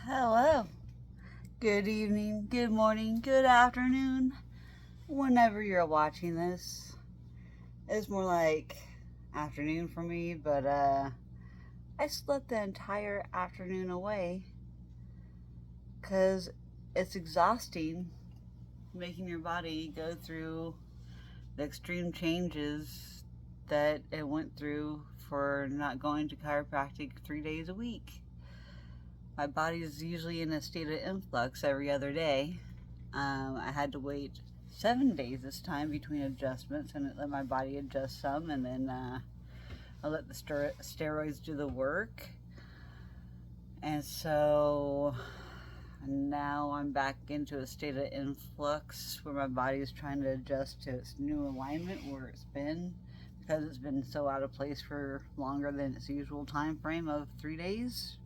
Hello, good evening, good morning, good afternoon, whenever you're watching this. It's more like afternoon for me, but I slept the entire afternoon away because it's exhausting making your body go through the extreme changes that it went through for not going to chiropractic 3 days a week. My body is usually in a state of influx every other day. I had to wait 7 days this time between adjustments, and it let my body adjust some, and then I let the steroids do the work. And so now I'm back into a state of influx where my body is trying to adjust to its new alignment where it's been, because it's been so out of place for longer than its usual time frame of 3 days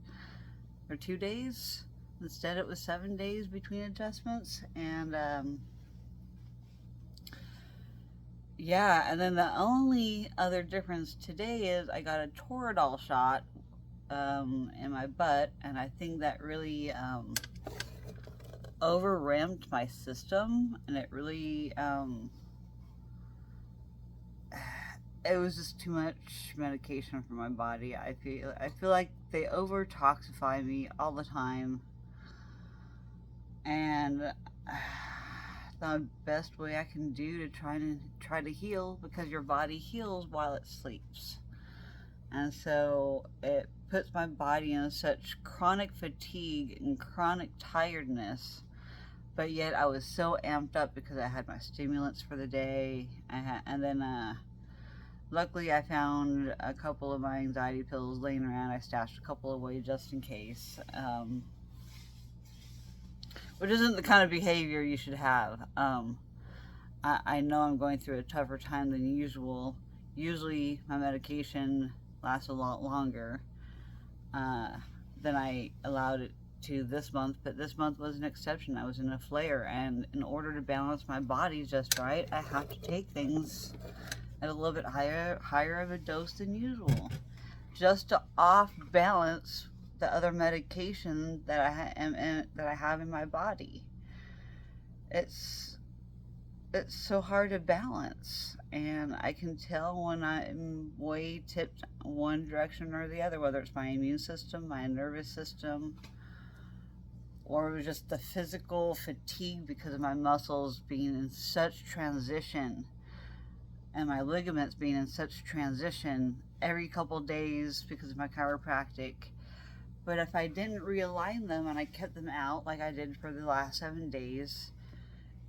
or 2 days. Instead it was 7 days between adjustments. And yeah, and then the only other difference today is I got a Toradol shot in my butt, and I think that really over-ramped my system, and it really it was just too much medication for my body. I feel like they over toxify me all the time, and the best way I can do to try to heal, because your body heals while it sleeps, and so it puts my body in such chronic fatigue and chronic tiredness. But yet I was so amped up because I had my stimulants for the day. And then luckily I found a couple of my anxiety pills laying around. I stashed a couple away just in case, which isn't the kind of behavior you should have. I know I'm going through a tougher time than usual. Usually my medication lasts a lot longer than I allowed it to this month, but this month was an exception. I was in a flare, and in order to balance my body just right, I have to take things at a little bit higher of a dose than usual, just to off balance the other medication that I have in my body. It's so hard to balance, and I can tell when I'm way tipped one direction or the other, whether it's my immune system, my nervous system, or just the physical fatigue because of my muscles being in such transition and my ligaments being in such transition every couple days because of my chiropractic. But if I didn't realign them and I kept them out like I did for the last 7 days,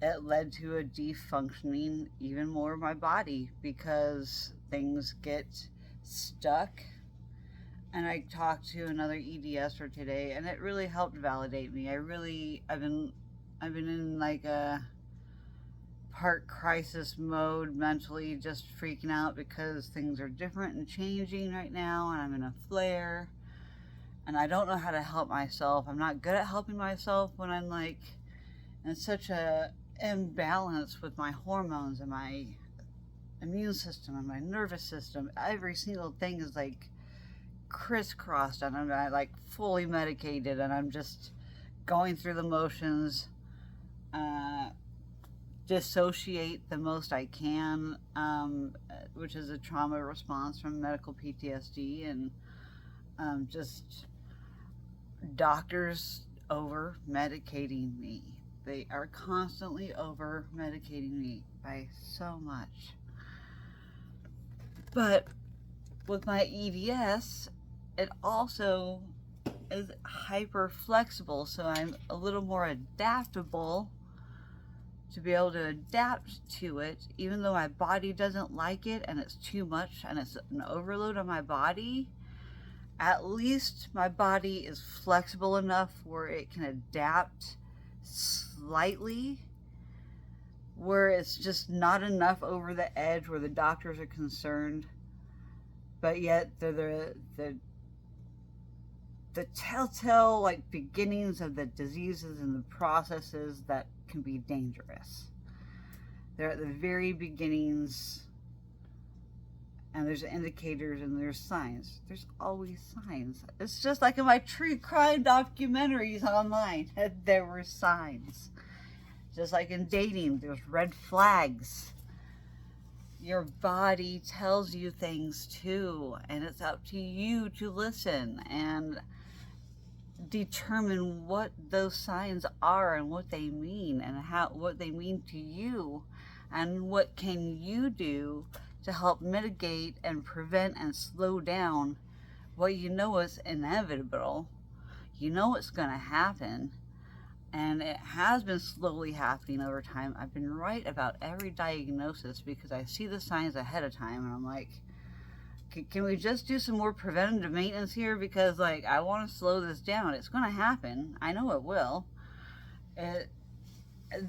it led to a defunctioning even more of my body, because things get stuck. And I talked to another EDSer today, and it really helped validate me. I've been in like a part crisis mode mentally, just freaking out because things are different and changing right now, and I'm in a flare, and I don't know how to help myself. I'm not good at helping myself when I'm like in such a imbalance with my hormones and my immune system and my nervous system. Every single thing is like crisscrossed, and I'm like fully medicated, and I'm just going through the motions, dissociate the most I can, which is a trauma response from medical PTSD, and just doctors over medicating me. They are constantly over medicating me by so much. But with my EDS, it also is hyper flexible, so I'm a little more adaptable to be able to adapt to it, even though my body doesn't like it and it's too much and it's an overload on my body. At least my body is flexible enough where it can adapt slightly, where it's just not enough over the edge where the doctors are concerned, but yet the telltale like beginnings of the diseases and the processes that can be dangerous. They're at the very beginnings, and there's indicators and there's signs. There's always signs. It's just like in my true crime documentaries online. There were signs. Just like in dating, there's red flags. Your body tells you things too, and it's up to you to listen and determine what those signs are and what they mean, and what they mean to you, and what can you do to help mitigate and prevent and slow down what you know is inevitable. You know it's going to happen, and it has been slowly happening over time. I've been right about every diagnosis because I see the signs ahead of time, and I'm like, can we just do some more preventative maintenance here? Because, like, I want to slow this down. It's going to happen. I know it will.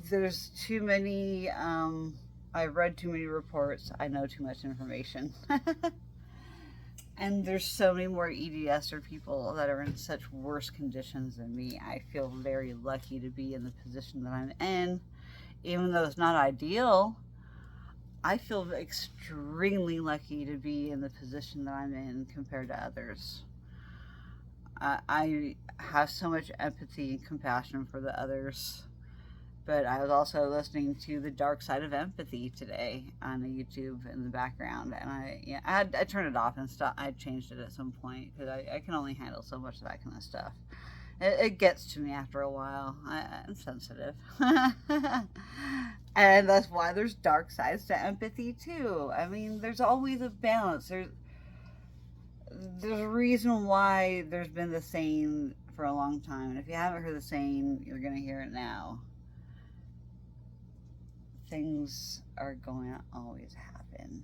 There's too many, I've read too many reports. I know too much information. And there's so many more EDS or people that are in such worse conditions than me. I feel very lucky to be in the position that I'm in. Even though it's not ideal, I feel extremely lucky to be in the position that I'm in compared to others. I have so much empathy and compassion for the others. But I was also listening to The Dark Side of Empathy today on YouTube in the background, and I turned it off and I changed it at some point because I can only handle so much of that kind of stuff. It gets to me after a while. I'm sensitive. And that's why there's dark sides to empathy too. I mean, there's always a balance. There's a reason why there's been the saying for a long time. And if you haven't heard the saying, you're going to hear it now. Things are going to always happen.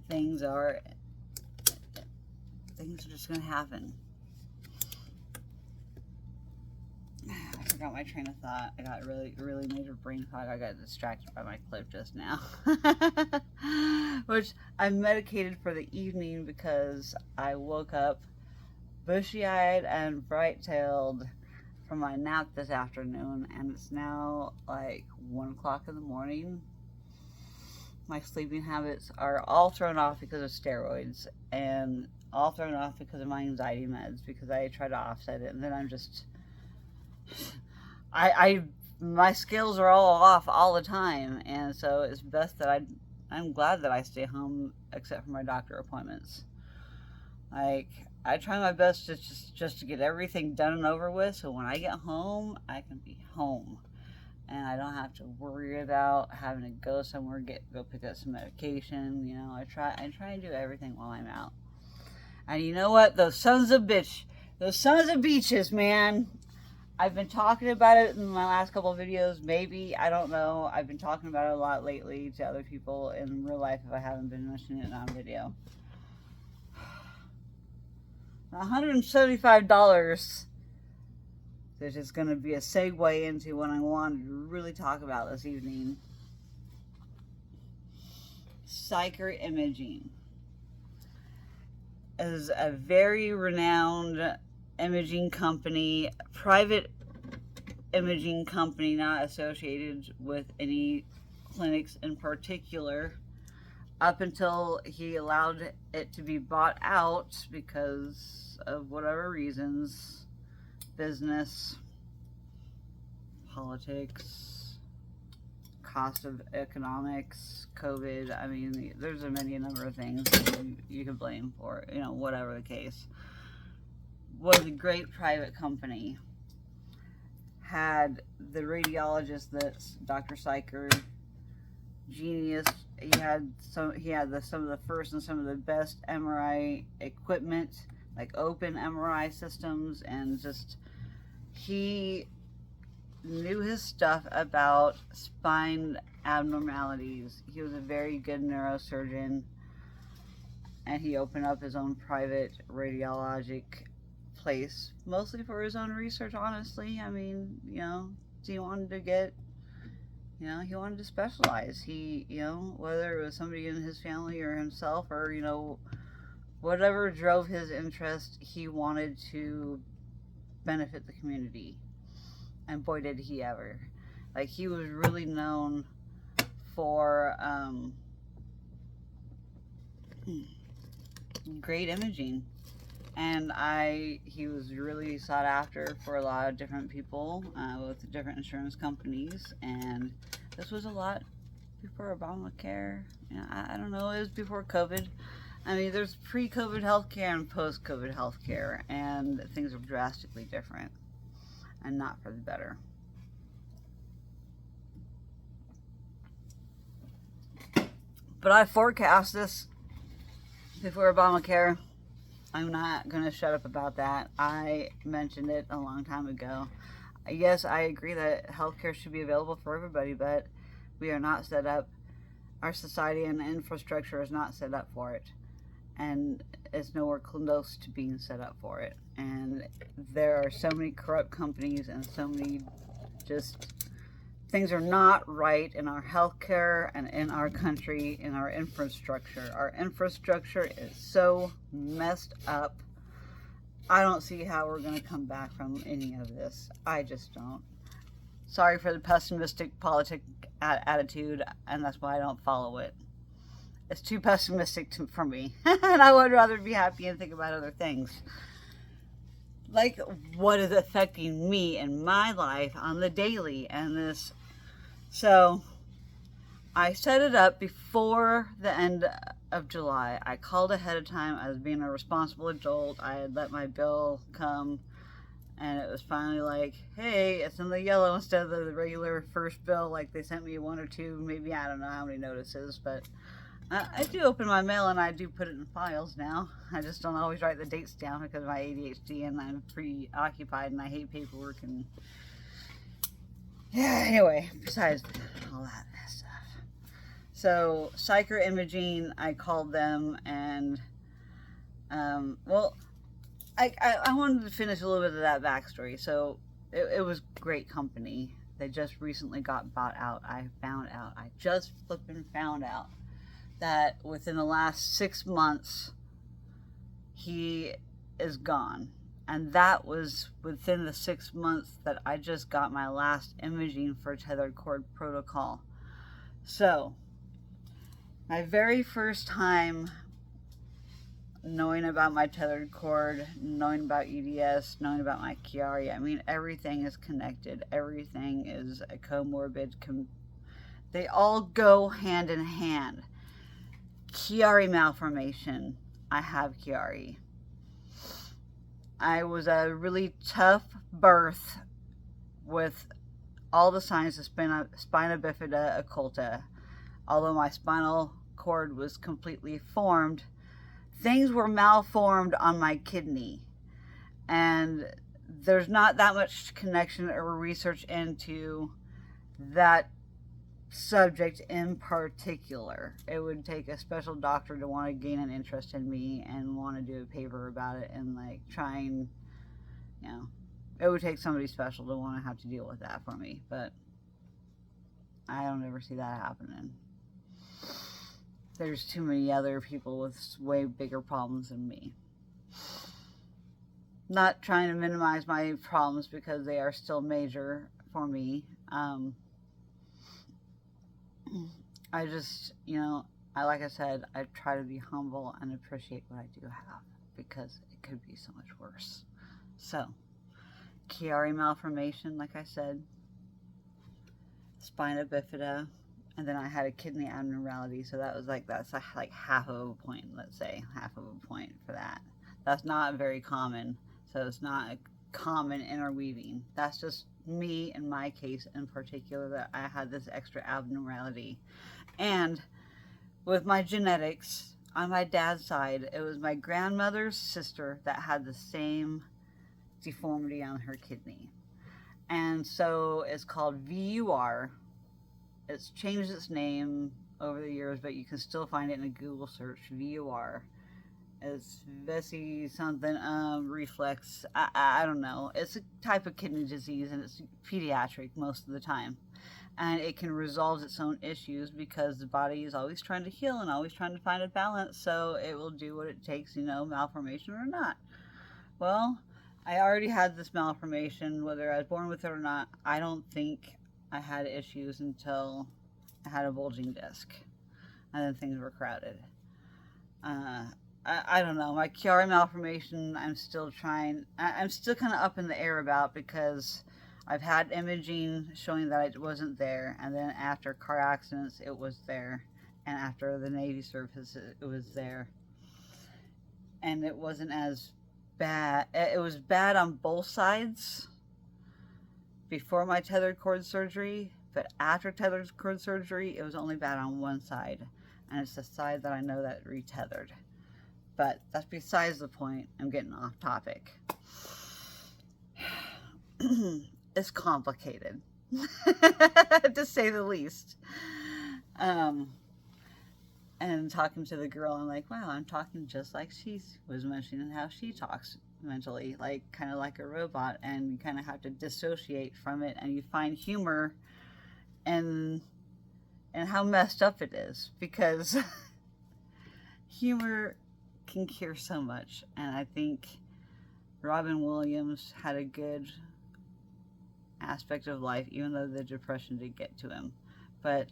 Things are just going to happen. I forgot my train of thought. I got really major brain fog. I got distracted by my clip just now. Which I'm medicated for the evening because I woke up bushy-eyed and bright-tailed from my nap this afternoon, and it's now like 1 o'clock in the morning. My sleeping habits are all thrown off because of steroids, and all thrown off because of my anxiety meds, because I try to offset it, and then I'm just my skills are all off all the time, and so it's best that I'm glad that I stay home except for my doctor appointments. Like, I try my best to just to get everything done and over with, so when I get home, I can be home. And I don't have to worry about having to go somewhere, go pick up some medication. You know, I try and do everything while I'm out. And you know what? Those sons of beaches, man. I've been talking about it in my last couple of videos. Maybe, I don't know. I've been talking about it a lot lately to other people in real life if I haven't been mentioning it on video. $175, which is going to be a segue into what I wanted to really talk about this evening. Siker Imaging is a very renowned imaging company, private imaging company, not associated with any clinics in particular, up until he allowed it to be bought out because of whatever reasons, business, politics, cost of economics, COVID. I mean, there's a number of things you can blame for, you know, whatever the case. Was a great private company. Had the radiologist that's Dr. Siker, genius. He had some of the first and some of the best MRI equipment, like open MRI systems, and just he knew his stuff about spine abnormalities. He was a very good neurosurgeon, and he opened up his own private radiologic place, mostly for his own research, honestly. I mean, you know, he wanted to get, you know, he wanted to specialize. He, you know, whether it was somebody in his family or himself, or, you know, whatever drove his interest, he wanted to benefit the community. And boy, did he ever. Like, he was really known for great imaging. And he was really sought after for a lot of different people with different insurance companies. And this was a lot before Obamacare. I don't know, it was before COVID. I mean, there's pre-COVID healthcare and post-COVID healthcare, and things are drastically different and not for the better. But I forecast this before Obamacare. I'm not going to shut up about that. I mentioned it a long time ago. Yes, I agree that healthcare should be available for everybody, but we are not set up. Our society and infrastructure is not set up for it. And it's nowhere close to being set up for it. And there are so many corrupt companies and so many just things are not right in our healthcare and in our country, in our infrastructure. Our infrastructure is so messed up. I don't see how we're going to come back from any of this. I just don't. Sorry for the pessimistic politic attitude, and that's why I don't follow it. It's too pessimistic for me, and I would rather be happy and think about other things. Like what is affecting me in my life on the daily and this. So I set it up before the end of July. I called ahead of time. I was being a responsible adult. I had let my bill come, and it was finally like, hey, it's in the yellow instead of the regular first bill. Like they sent me one or two, maybe, I don't know how many notices, but I do open my mail and I do put it in files now. I just don't always write the dates down because of my ADHD and I'm preoccupied and I hate paperwork and yeah, anyway, besides all that stuff. So, Siker Imaging, I called them and, well, I wanted to finish a little bit of that backstory. So, it was great company. They just recently got bought out. I just flipping found out that within the last 6 months, he is gone. And that was within the 6 months that I just got my last imaging for tethered cord protocol. So, my very first time knowing about my tethered cord, knowing about EDS, knowing about my Chiari, I mean, everything is connected. Everything is a comorbid. They all go hand in hand. Chiari malformation. I have Chiari. I was a really tough birth with all the signs of spina bifida occulta. Although my spinal cord was completely formed, things were malformed on my kidney. And there's not that much connection or research into that subject in particular. It would take a special doctor to want to gain an interest in me and want to do a paper about it and like try and, you know, it would take somebody special to want to have to deal with that for me, but I don't ever see that happening. There's too many other people with way bigger problems than me. Not trying to minimize my problems because they are still major for me. I just, you know, like I said, I try to be humble and appreciate what I do have because it could be so much worse. So, Chiari malformation, like I said, spina bifida, and then I had a kidney abnormality, so that was like, that's like half of a point, let's say, half of a point for that. That's not very common, so it's not common interweaving. That's just me in my case in particular, that I had this extra abnormality. And with my genetics on my dad's side, it was my grandmother's sister that had the same deformity on her kidney, and so it's called VUR. It's changed its name over the years, but you can still find it in a Google search. VUR. It's Vessi something reflex. I don't know. It's a type of kidney disease, and it's pediatric most of the time. And it can resolve its own issues because the body is always trying to heal and always trying to find a balance, so it will do what it takes, you know, malformation or not. Well, I already had this malformation, whether I was born with it or not. I don't think I had issues until I had a bulging disc, and then things were crowded. I don't know. My Chiari malformation, I'm still trying. I'm still kind of up in the air about, because I've had imaging showing that it wasn't there, and then after car accidents, it was there, and after the Navy service, it was there, and it wasn't as bad. It was bad on both sides before my tethered cord surgery, but after tethered cord surgery, it was only bad on one side, and it's the side that I know that retethered. But that's besides the point. I'm getting off topic. It's complicated, to say the least. And talking to the girl, I'm like, wow, I'm talking just like she was mentioning how she talks mentally, like kind of like a robot, and you kind of have to dissociate from it, and you find humor and how messed up it is, because humor can cure so much. And I think Robin Williams had a good aspect of life, even though the depression did get to him. But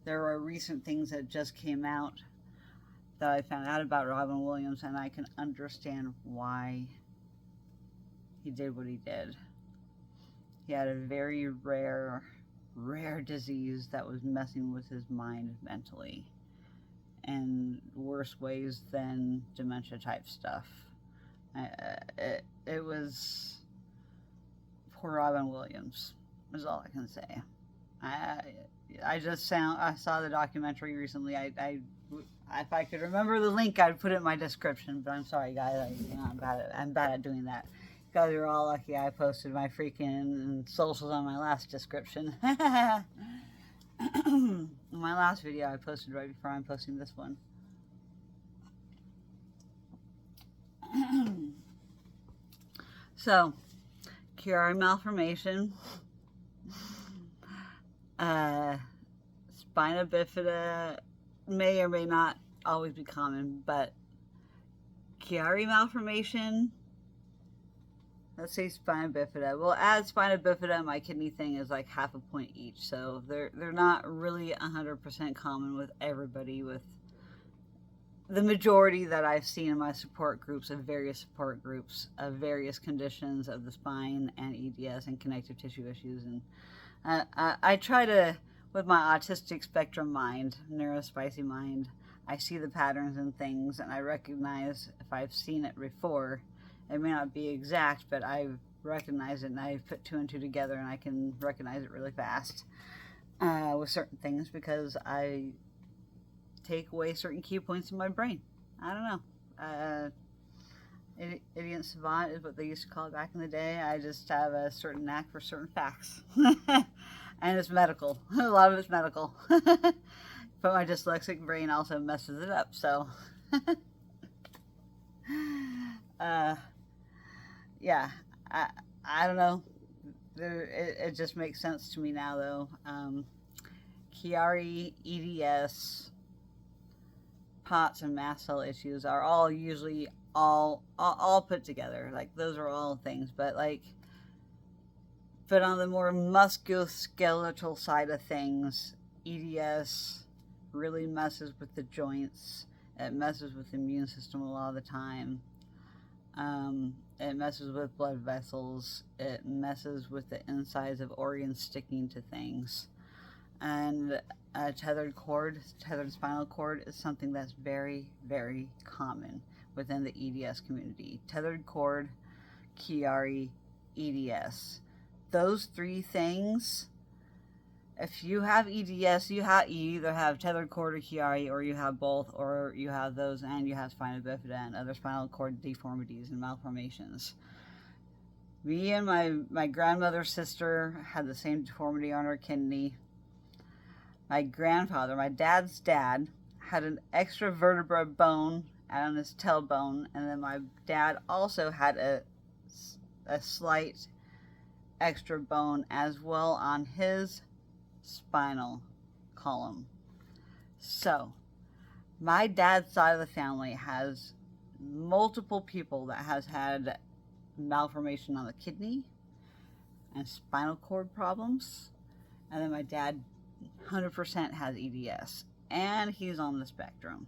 there are recent things that just came out that I found out about Robin Williams, and I can understand why he did what he did. He had a very rare disease that was messing with his mind mentally in worse ways than dementia type stuff. It was poor Robin Williams, is all I can say. I saw the documentary recently. If I could remember the link, I'd put it in my description, but I'm sorry, guys. I'm bad at doing that. You guys are all lucky I posted my freaking socials on my last description. My last video I posted right before I'm posting this one. So, Chiari malformation, spina bifida may or may not always be common, but Chiari malformation, let's say spina bifida. We'll add spina bifida, my kidney thing is like half a point each, so they're not really 100% common with everybody. With the majority that I've seen in my support groups, of various conditions of the spine and EDS and connective tissue issues. And I try to, with my autistic spectrum mind, neurospicy mind, I see the patterns and things, and I recognize if I've seen it before. It may not be exact, but I've recognized it, and I've put two and two together, and I can recognize it really fast with certain things, because I take away certain key points in my brain. I don't know. Idiot savant is what they used to call it back in the day. I just have a certain knack for certain facts. And it's medical. A lot of it's medical. But my dyslexic brain also messes it up, so. Yeah, I don't know. It just makes sense to me now, though. Chiari, EDS, POTS, and mast cell issues are all usually all put together. Like, those are all things, but on the more musculoskeletal side of things, EDS really messes with the joints. It messes with the immune system a lot of the time. It messes with blood vessels. It messes with the insides of organs sticking to things. And tethered spinal cord is something that's very, very common within the EDS community. Tethered cord, Chiari, EDS. Those three things, if you have EDS, you either have tethered cord or Chiari, or you have both, or you have those and you have spina bifida and other spinal cord deformities and malformations. Me and my grandmother's sister had the same deformity on her kidney. My grandfather, my dad's dad, had an extra vertebra bone on his tailbone, and then my dad also had a slight extra bone as well on his spinal column. So, my dad's side of the family has multiple people that has had malformation on the kidney and spinal cord problems, and then my dad 100% has EDS, and he's on the spectrum.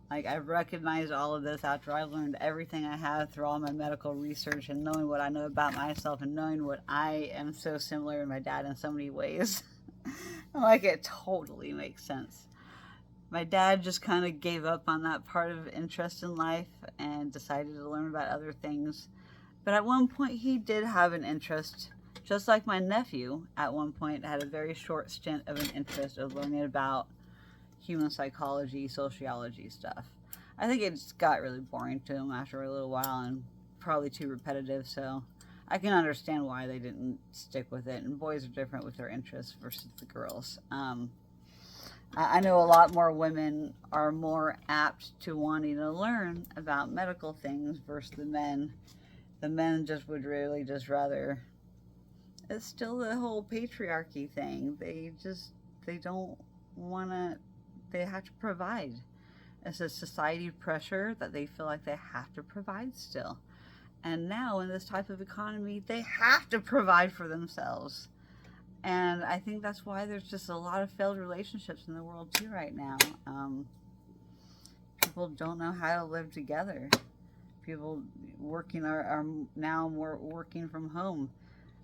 Like, I've recognized all of this after I learned everything I have through all my medical research and knowing what I know about myself and knowing what I am so similar to my dad in so many ways. Like, it totally makes sense. My dad just kind of gave up on that part of interest in life and decided to learn about other things. But at one point, he did have an interest, just like my nephew at one point had a very short stint of an interest of learning about human psychology, sociology stuff. I think it just got really boring to him after a little while and probably too repetitive, so I can understand why they didn't stick with it. And boys are different with their interests versus the girls. I know a lot more women are more apt to wanting to learn about medical things versus the men. The men just would really just rather, it's still the whole patriarchy thing. They don't want to, they have to provide. It's a society pressure that they feel like they have to provide still. And now in this type of economy, they have to provide for themselves. And I think that's why there's just a lot of failed relationships in the world too right now. People don't know how to live together. People working are now more working from home.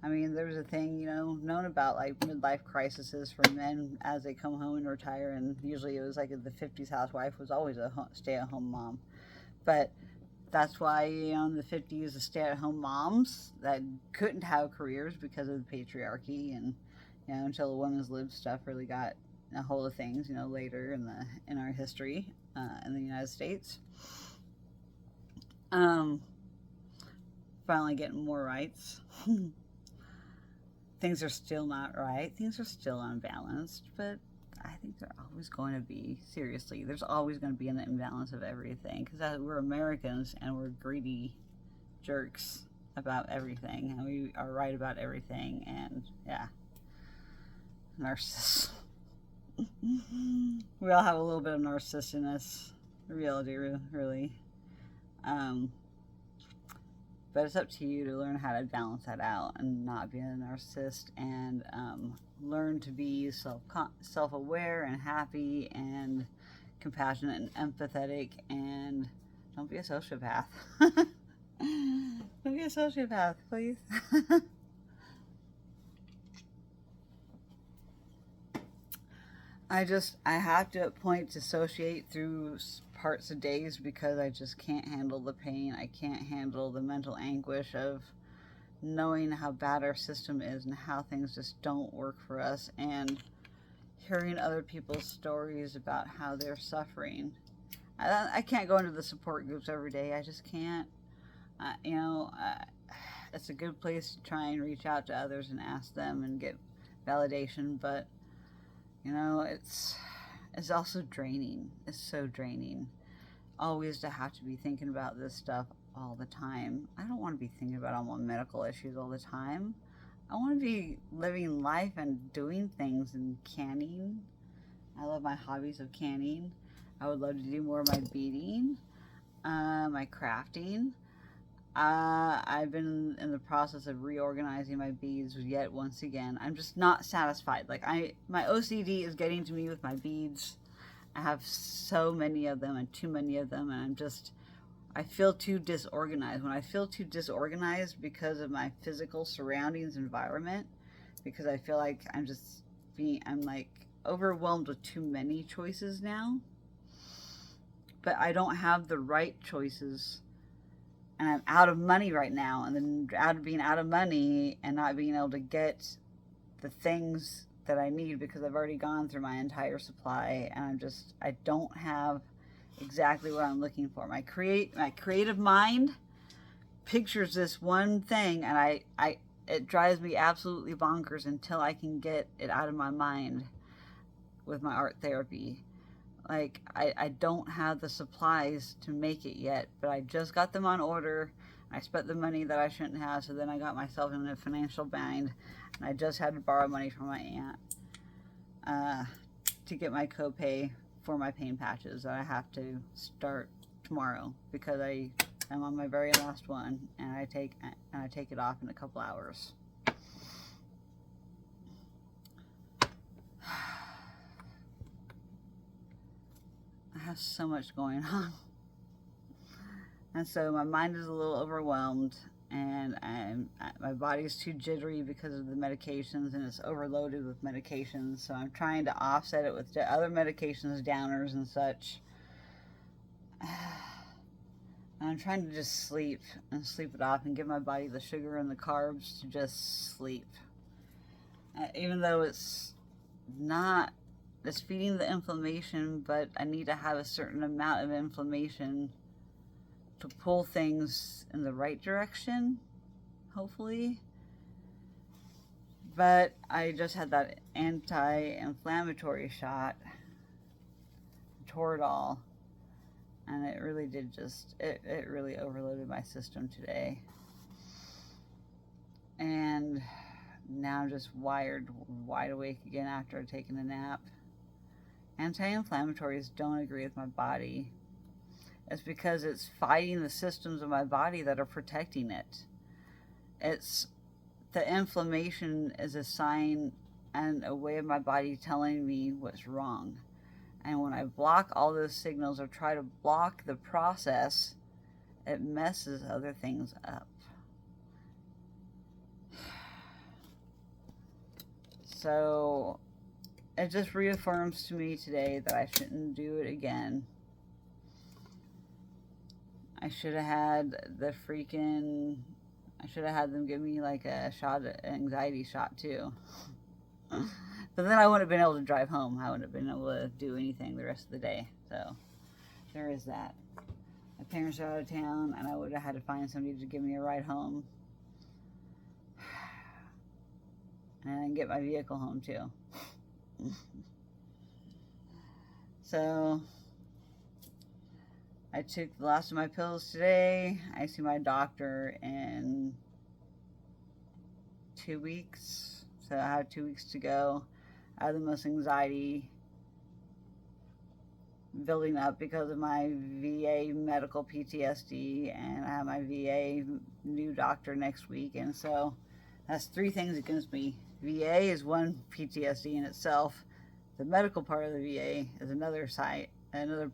I mean, there's a thing, you know, known about like midlife crises for men as they come home and retire. And usually it was like the 50s housewife was always a stay-at-home mom. But that's why, you know, in the 50s, the stay-at-home moms that couldn't have careers because of the patriarchy, and you know, until the women's lib stuff really got a hold of things, you know, later in our history in the United States. Finally getting more rights. Things are still not right. Things are still unbalanced, but I think they're always going to be. Seriously, there's always going to be an imbalance of everything because we're Americans and we're greedy jerks about everything, and we are right about everything, and yeah, narcissists. We all have a little bit of narcissist in us, reality, really. But it's up to you to learn how to balance that out and not be a narcissist, and learn to be self-aware and happy and compassionate and empathetic, and don't be a sociopath. Don't be a sociopath, please. I have to at point dissociate through parts of days because I just can't handle the pain. I can't handle the mental anguish of knowing how bad our system is and how things just don't work for us, and hearing other people's stories about how they're suffering. I can't go into the support groups every day. I just can't. You know, it's a good place to try and reach out to others and ask them and get validation, but you know, it's also draining. It's so draining. Always to have to be thinking about this stuff all the time. I don't want to be thinking about all my medical issues all the time. I want to be living life and doing things and canning. I love my hobbies of canning. I would love to do more of my beading, my crafting. I've been in the process of reorganizing my beads yet once again. I'm just not satisfied. Like my OCD is getting to me with my beads. I have so many of them and too many of them, and I feel too disorganized. When I feel too disorganized because of my physical surroundings environment, because I feel like I'm like overwhelmed with too many choices now, but I don't have the right choices. And I'm out of money right now, and then being out of money and not being able to get the things that I need because I've already gone through my entire supply, and I don't have exactly what I'm looking for. My creative mind pictures this one thing, and it drives me absolutely bonkers until I can get it out of my mind with my art therapy. Like, I don't have the supplies to make it yet, but I just got them on order. I spent the money that I shouldn't have, so then I got myself in a financial bind, and I just had to borrow money from my aunt to get my copay for my pain patches that I have to start tomorrow because I am on my very last one, and I take it off in a couple hours. I have so much going on. And so my mind is a little overwhelmed, and my body's too jittery because of the medications, and it's overloaded with medications. So I'm trying to offset it with the other medications, downers and such. And I'm trying to just sleep and sleep it off and give my body the sugar and the carbs to just sleep. Even though it's feeding the inflammation, but I need to have a certain amount of inflammation to pull things in the right direction, hopefully. But I just had that anti-inflammatory shot, Toradol, and it really did it really overloaded my system today. And now I'm just wide awake again after taking a nap. Anti-inflammatories don't agree with my body. It's because it's fighting the systems of my body that are protecting it. It's the inflammation is a sign and a way of my body telling me what's wrong. And when I block all those signals or try to block the process, it messes other things up. So it just reaffirms to me today that I shouldn't do it again. I should have had them give me like an anxiety shot too. But then I wouldn't have been able to drive home. I wouldn't have been able to do anything the rest of the day. So there is that. My parents are out of town, and I would have had to find somebody to give me a ride home. And then get my vehicle home too. So I took the last of my pills today. I see my doctor in 2 weeks. So I have 2 weeks to go. I have the most anxiety building up because of my VA medical PTSD, and I have my VA new doctor next week, and so that's 3 things against me. VA is one PTSD in itself. The medical part of the VA is another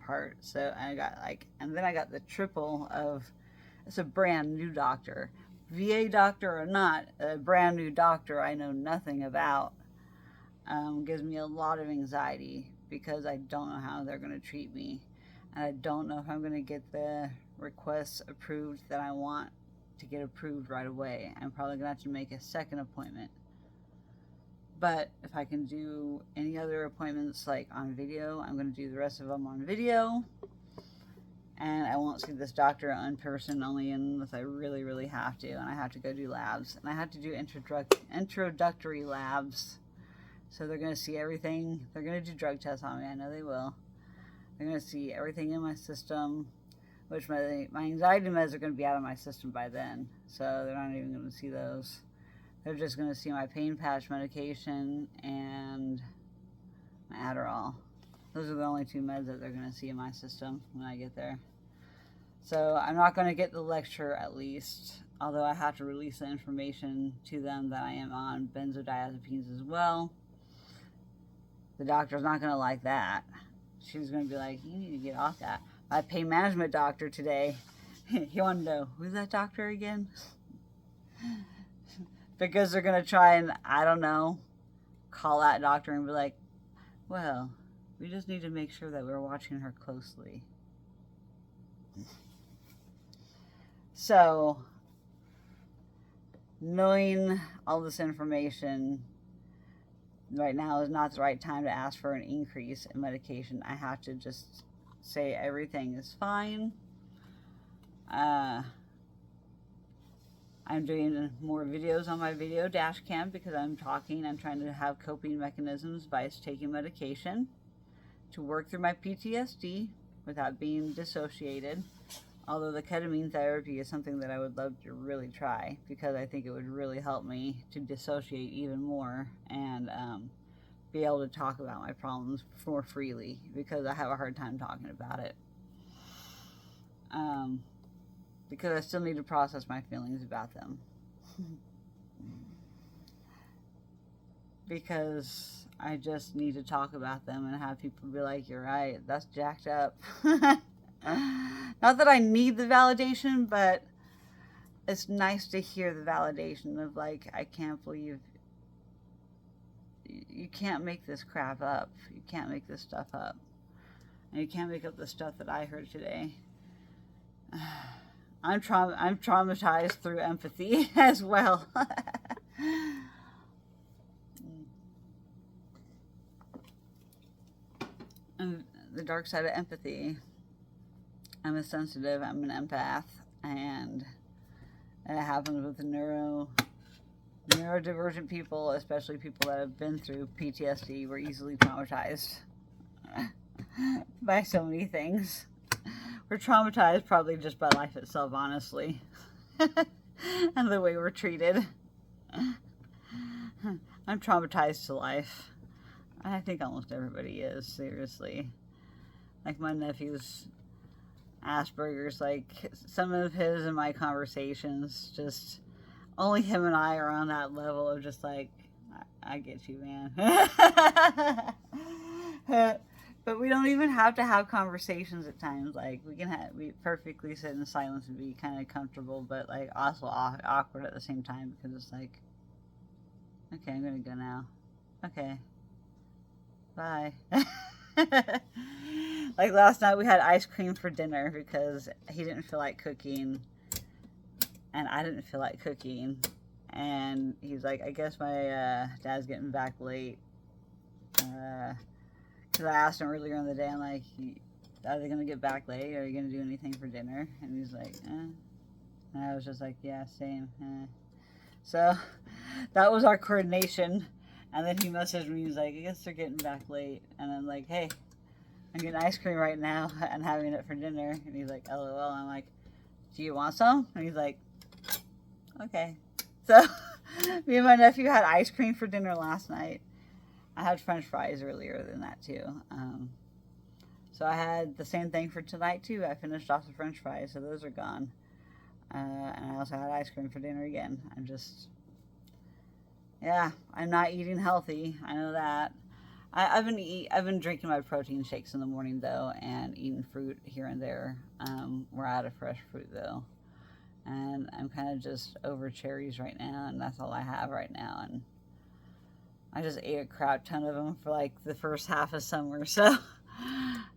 part. So I got and then I got the triple of, it's a brand new doctor. VA doctor or not, a brand new doctor I know nothing about. Gives me a lot of anxiety because I don't know how they're going to treat me, and I don't know if I'm going to get the requests approved that I want to get approved right away. I'm probably going to have to make a second appointment. But if I can do any other appointments like on video, I'm going to do the rest of them on video. And I won't see this doctor in person only unless I really, really have to. And I have to go do labs. And I have to do introductory labs. So they're going to see everything. They're going to do drug tests on me. I know they will. They're going to see everything in my system, which my anxiety meds are going to be out of my system by then. So they're not even going to see those. They're just going to see my pain patch medication and my Adderall. Those are the only 2 meds that they're going to see in my system when I get there. So I'm not going to get the lecture, at least, although I have to release the information to them that I am on benzodiazepines as well. The doctor's not going to like that. She's going to be like, you need to get off that. My pain management doctor today, he wanted to know, who's that doctor again? Because they're going to try and, I don't know, call that doctor and be like, well, we just need to make sure that we're watching her closely. So, knowing all this information, right now is not the right time to ask for an increase in medication. I have to just say everything is fine. I'm doing more videos on my video dash cam because I'm trying to have coping mechanisms by taking medication to work through my PTSD without being dissociated. Although the ketamine therapy is something that I would love to really try because I think it would really help me to dissociate even more and be able to talk about my problems more freely because I have a hard time talking about it. Because I still need to process my feelings about them. Because I just need to talk about them and have people be like, you're right, that's jacked up. Not that I need the validation, but it's nice to hear the validation of like, I can't believe you can't make this crap up. You can't make this stuff up. And you can't make up the stuff that I heard today. I'm traumatized through empathy as well. And the dark side of empathy. I'm a sensitive, I'm an empath, and it happens with the neurodivergent people, especially people that have been through PTSD. We're easily traumatized by so many things. We're traumatized probably just by life itself, honestly, and the way we're treated. I'm traumatized to life. I think almost everybody is, seriously. Like my nephew's Asperger's, like some of his and my conversations, just only him and I are on that level of just like, I get you, man. But we don't even have to have conversations at times. Like we perfectly sit in silence and be kind of comfortable, but like also awkward at the same time, because it's like, okay, I'm gonna go now. Okay, bye. Like last night we had ice cream for dinner because he didn't feel like cooking and I didn't feel like cooking, and he's like, I guess my dad's getting back late, because I asked him earlier in the day, I'm like, are they gonna get back late? Are you gonna do anything for dinner? And he's like, and I was just like, yeah, same. So that was our coordination. And then he messaged me, he's like, I guess they're getting back late. And I'm like, hey, I'm getting ice cream right now and having it for dinner. And he's like, LOL. I'm like, do you want some? And he's like, okay. So me and my nephew had ice cream for dinner last night. I had French fries earlier than that too. So I had the same thing for tonight too. I finished off the French fries, so those are gone. And I also had ice cream for dinner again. Yeah, I'm not eating healthy. I know that. I've been drinking my protein shakes in the morning though, and eating fruit here and there. We're out of fresh fruit though, and I'm kind of just over cherries right now, and that's all I have right now. And I just ate a crap ton of them for like the first half of summer, so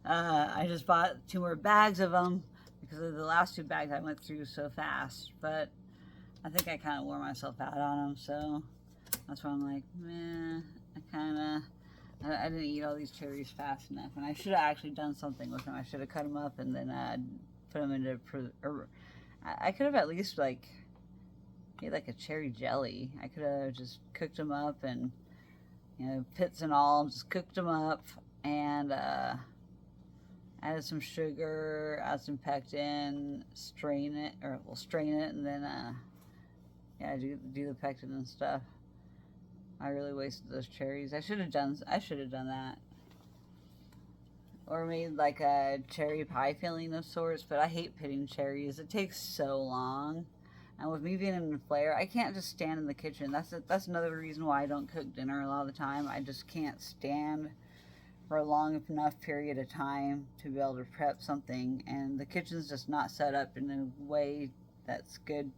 I just bought 2 more bags of them because of the last 2 bags I went through so fast. But I think I kind of wore myself out on them, so that's why I'm like, meh. I didn't eat all these cherries fast enough, and I should have actually done something with them. I should have cut them up and then put them into, I could have at least like made like a cherry jelly. I could have just cooked them up and, you know, pits and all, just cooked them up and added some sugar, add some pectin, strain it, and then yeah, do the pectin and stuff. I really wasted those cherries. I should have done that. Or made like a cherry pie filling of sorts, but I hate pitting cherries. It takes so long. And with me being in the flare, I can't just stand in the kitchen. That's another reason why I don't cook dinner a lot of the time. I just can't stand for a long enough period of time to be able to prep something. And the kitchen's just not set up in a way that's good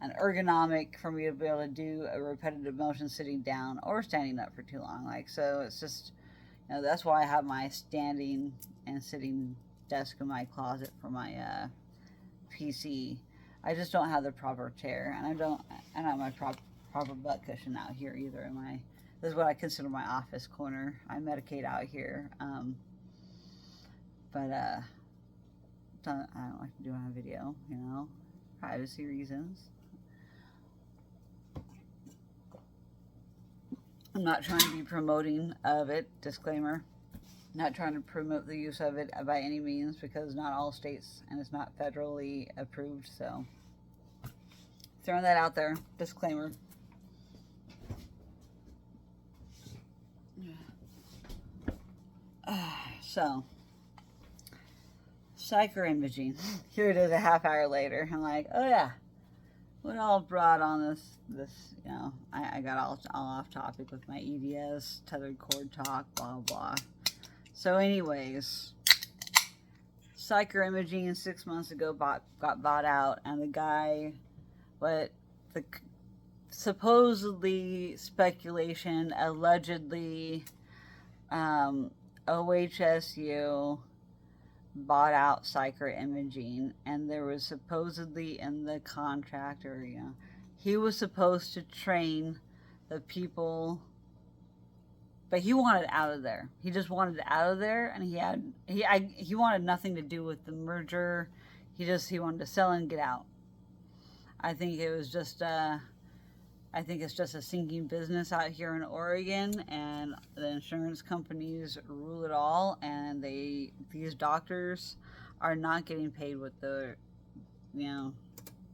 and ergonomic for me to be able to do a repetitive motion sitting down or standing up for too long. Like, so it's just, you know, that's why I have my standing and sitting desk in my closet for my PC. I just don't have the proper chair, and I don't have my proper butt cushion out here either. This is what I consider my office corner. I medicate out here, but I don't like to do on a video, you know, privacy reasons. I'm not trying to be promoting of it, disclaimer. Not trying to promote the use of it by any means, because not all states and it's not federally approved, so throwing that out there, disclaimer. So Siker Imaging, here it is a half hour later. I'm like, oh yeah, what all brought on this, you know, I got all off topic with my EDS, tethered cord talk, blah, blah. So anyways, Siker Imaging 6 months ago got bought out, and the guy, the supposedly speculation, allegedly, OHSU bought out Siker Imaging, and there was supposedly in the contract, or you know, he was supposed to train the people, but he wanted out of there. He just wanted out of there, and he wanted nothing to do with the merger. He wanted to sell and get out. I think it was just I think it's just a sinking business out here in Oregon, and the insurance companies rule it all, and these doctors are not getting paid with the, you know,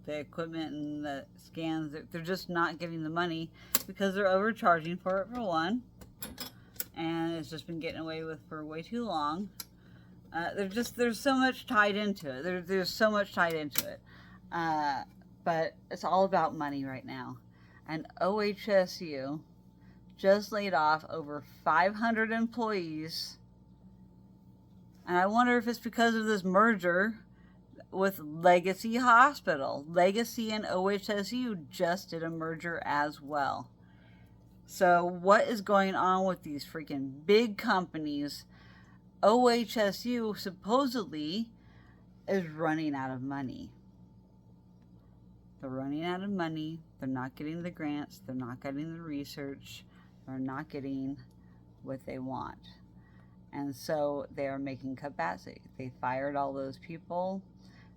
the equipment and the scans. They're just not getting the money because they're overcharging for it, for one, and it's just been getting away with for way too long. There's so much tied into it. There's so much tied into it, but it's all about money right now. And OHSU just laid off over 500 employees. And I wonder if it's because of this merger with Legacy Hospital. Legacy and OHSU just did a merger as well. So what is going on with these freaking big companies? OHSU supposedly is running out of money. They're running out of money. They're not getting the grants. They're not getting the research. They're not getting what they want. And so they are making cutbacks. They fired all those people.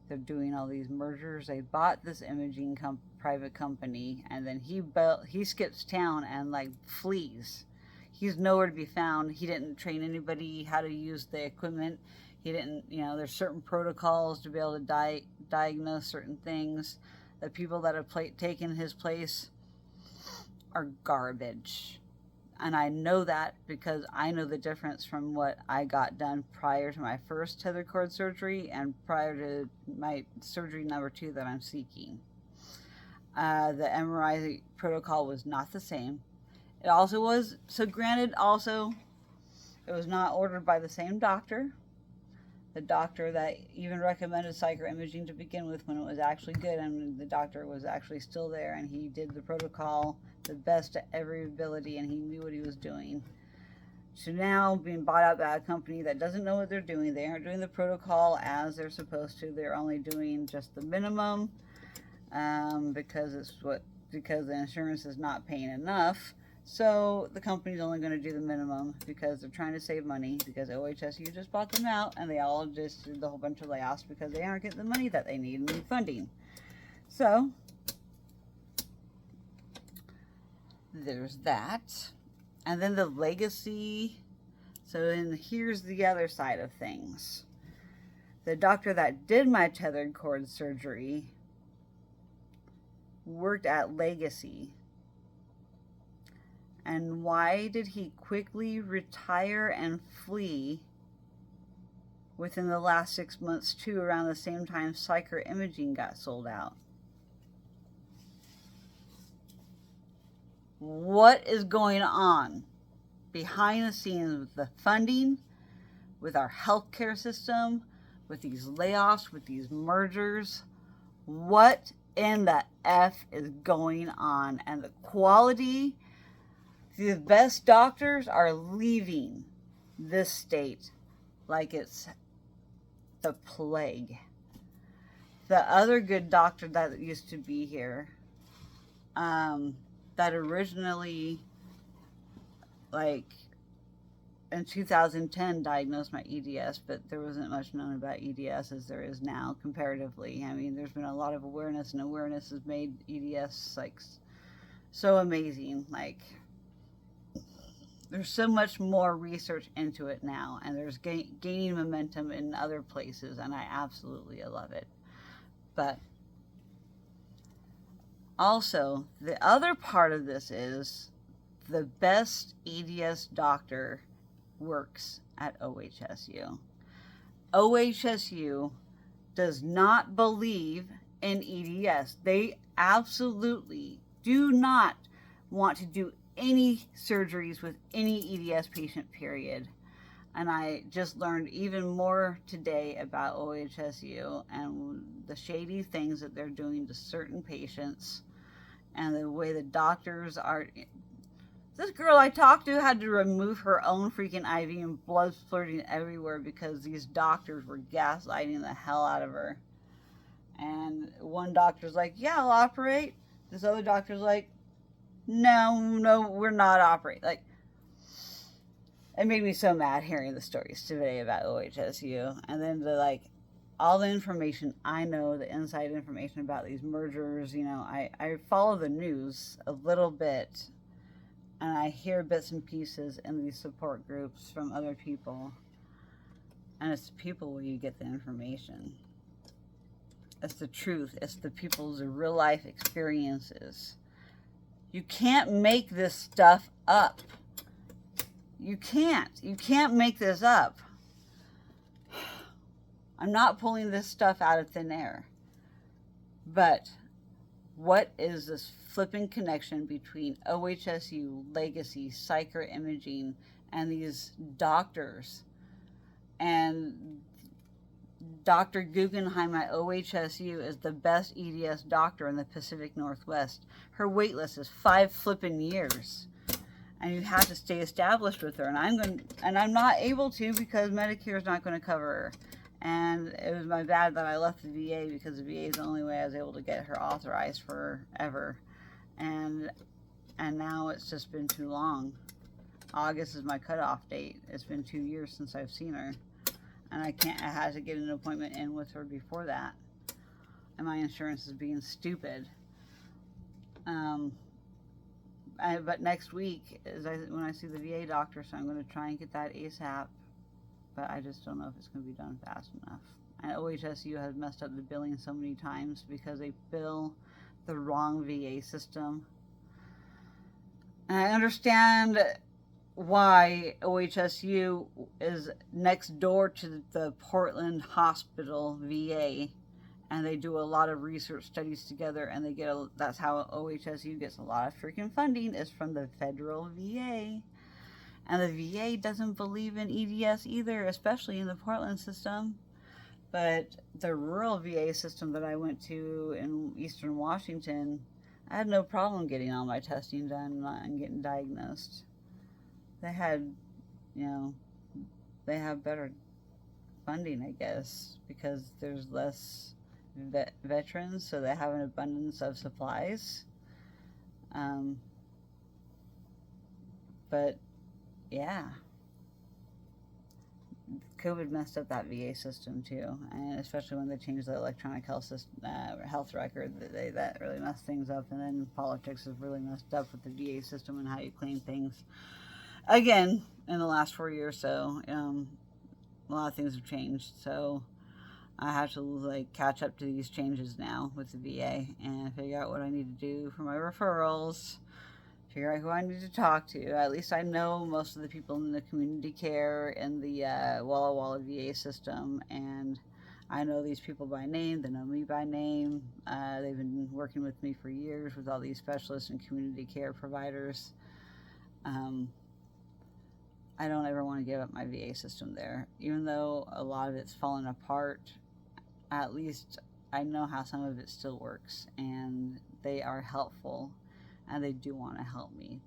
They're doing all these mergers. They bought this imaging private company, and then he skips town and like flees. He's nowhere to be found. He didn't train anybody how to use the equipment. He didn't, you know, there's certain protocols to be able to diagnose certain things. The people that have taken his place are garbage. And I know that because I know the difference from what I got done prior to my first tethered cord surgery and prior to my surgery number 2 that I'm seeking. The MRI protocol was not the same. It also was, so granted, also, it was not ordered by the same doctor. The doctor that even recommended Siker Imaging to begin with when it was actually good, and the doctor was actually still there, and he did the protocol the best to every ability, and he knew what he was doing. So now being bought out by a company that doesn't know what they're doing. They aren't doing the protocol as they're supposed to. They're only doing just the minimum because the insurance is not paying enough. So the company's only going to do the minimum because they're trying to save money, because OHSU just bought them out, and they all just did a whole bunch of layoffs because they aren't getting the money that they need and need funding. So there's that. And then the legacy. So then here's the other side of things. The doctor that did my tethered cord surgery worked at Legacy. And why did he quickly retire and flee within the last 6 months too, around the same time Siker Imaging got sold out? What is going on behind the scenes with the funding, with our healthcare system, with these layoffs, with these mergers? What in the F is going on? And the quality, the best doctors are leaving this state like it's the plague. The other good doctor that used to be here, that originally, like in 2010, diagnosed my EDS, but there wasn't much known about EDS as there is now comparatively. I mean, there's been a lot of awareness, and awareness has made EDS like so amazing. Like, there's so much more research into it now, and there's gaining momentum in other places, and I absolutely love it. But also, the other part of this is the best EDS doctor works at OHSU. OHSU does not believe in EDS. They absolutely do not want to do any surgeries with any EDS patient, period. And I just learned even more today about OHSU and the shady things that they're doing to certain patients, and the way the doctors are. This girl I talked to had to remove her own freaking IV and blood splurting everywhere because these doctors were gaslighting the hell out of her. And one doctor's like, yeah, I'll operate. This other doctor's like, no, we're not operating. Like, it made me so mad hearing the stories today about OHSU. And then all the information I know, the inside information about these mergers, I follow the news a little bit, and I hear bits and pieces in these support groups from other people. And it's the people where you get the information. It's the truth. It's the people's real life experiences. You can't make this stuff up. You can't make this up. I'm not pulling this stuff out of thin air. But what is this flipping connection between OHSU, Legacy, Siker Imaging, and these doctors? And Dr. Guggenheim at OHSU is the best EDS doctor in the Pacific Northwest. Her wait list is 5 flipping years. And you have to stay established with her. And I'm not able to because Medicare is not going to cover her. And it was my bad that I left the VA because the VA is the only way I was able to get her authorized forever. And now it's just been too long. August is my cutoff date. It's been 2 years since I've seen her. And I had to get an appointment in with her before that. And my insurance is being stupid. But next week is when I see the VA doctor, so I'm going to try and get that ASAP. But I just don't know if it's going to be done fast enough. And OHSU has messed up the billing so many times because they bill the wrong VA system. And I understand why OHSU is next door to the Portland Hospital VA, and they do a lot of research studies together, and that's how OHSU gets a lot of freaking funding, is from the federal VA. And the VA doesn't believe in EDS either, especially in the Portland system. But the rural VA system that I went to in Eastern Washington, I had no problem getting all my testing done and getting diagnosed. They had, they have better funding, I guess, because there's less veterans, so they have an abundance of supplies. But yeah, COVID messed up that VA system too, and especially when they changed the electronic health system, health record, that really messed things up. And then politics has really messed up with the VA system and how you claim things. Again, in the last 4 years, so a lot of things have changed. So I have to catch up to these changes now with the VA and figure out what I need to do for my referrals. Figure out who I need to talk to. At least I know most of the people in the community care in the Walla Walla VA system, and I know these people by name. They know me by name. They've been working with me for years with all these specialists and community care providers. I don't ever want to give up my VA system there, even though a lot of it's fallen apart. At least I know how some of it still works, and they are helpful. And they do want to help me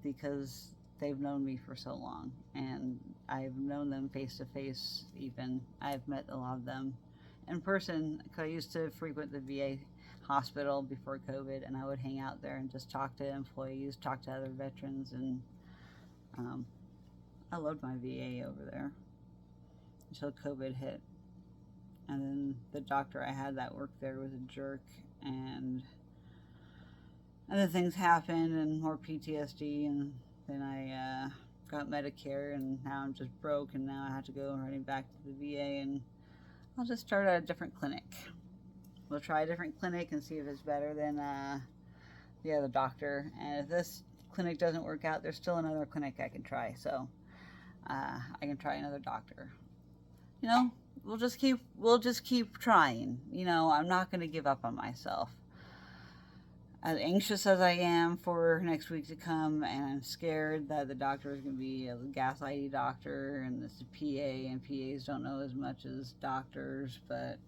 because they've known me for so long, and I've known them face to face. Even I've met a lot of them in person. I used to frequent the VA hospital before COVID, and I would hang out there and just talk to employees, talk to other veterans, and I loved my VA over there until COVID hit. And then the doctor I had that worked there was a jerk, and other things happened, and more PTSD, and then I got Medicare, and now I'm just broke, and now I have to go running back to the VA, and I'll just start at a different clinic. We'll try a different clinic and see if it's better than the other doctor. And if this clinic doesn't work out, there's still another clinic I can try. So I can try another doctor. we'll just keep trying. You know, I'm not going to give up on myself. As anxious as I am for next week to come, and I'm scared that the doctor is going to be a gaslighty doctor, and this is PA, and PAs don't know as much as doctors, but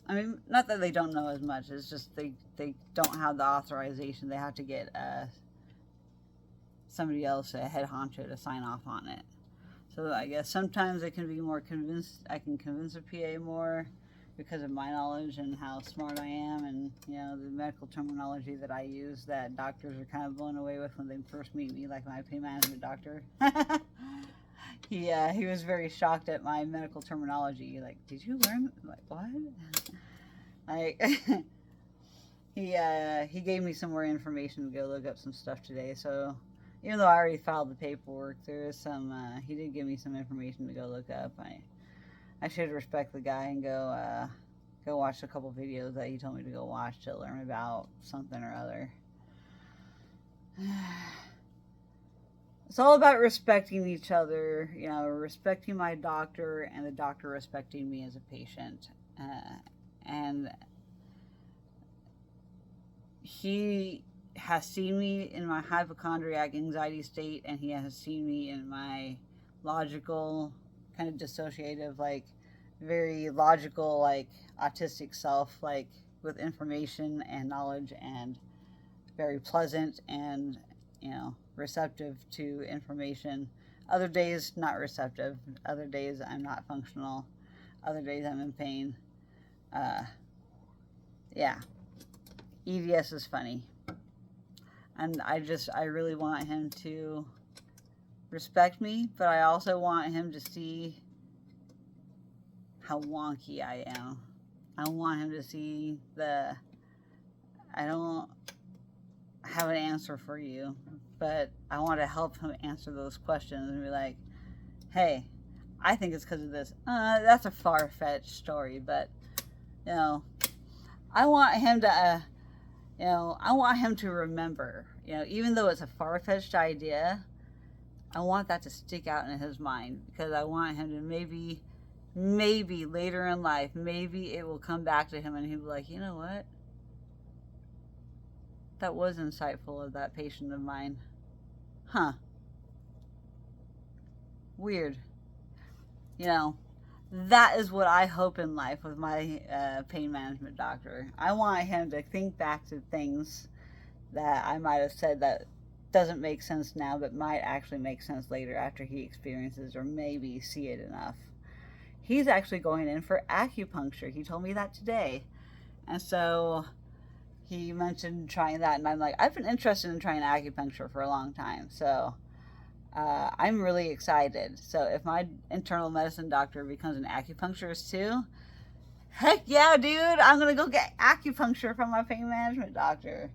I mean, not that they don't know as much, it's just they don't have the authorization. They have to get somebody else, a head honcho, to sign off on it. So I guess sometimes I can be more convinced, I can convince a PA more because of my knowledge and how smart I am, and, you know, the medical terminology that I use that doctors are kind of blown away with when they first meet me, like my pain management doctor. He was very shocked at my medical terminology. Like, did you learn? Like, what? Like, he gave me some more information to go look up some stuff today. So even though I already filed the paperwork, there is some. He did give me some information to go look up. I should respect the guy and go watch a couple videos that he told me to go watch to learn about something or other. It's all about respecting each other, you know, respecting my doctor and the doctor respecting me as a patient. And he has seen me in my hypochondriac anxiety state, and he has seen me in my logical, kind of dissociative, like very logical, like autistic self, like with information and knowledge, and very pleasant and, you know, receptive to information. Other days, not receptive. Other days, I'm not functional. Other days, I'm in pain. Yeah. EDS is funny. And I really want him to respect me, but I also want him to see how wonky I am. I want him to see I don't have an answer for you, but I want to help him answer those questions and be like, hey, I think it's because of this. That's a far-fetched story, but, you know, I want him to, I want him to remember, you know, even though it's a far-fetched idea, I want that to stick out in his mind, because I want him to maybe later in life, maybe it will come back to him and he'll be like, you know what? That was insightful of that patient of mine. Huh. Weird. You know, that is what I hope in life with my pain management doctor. I want him to think back to things that I might have said that doesn't make sense now, but might actually make sense later after he experiences or maybe see it enough. He's actually going in for acupuncture. He told me that today. And so he mentioned trying that, and I'm like, I've been interested in trying acupuncture for a long time. So I'm really excited. So if my internal medicine doctor becomes an acupuncturist too, heck yeah, dude, I'm going to go get acupuncture from my pain management doctor.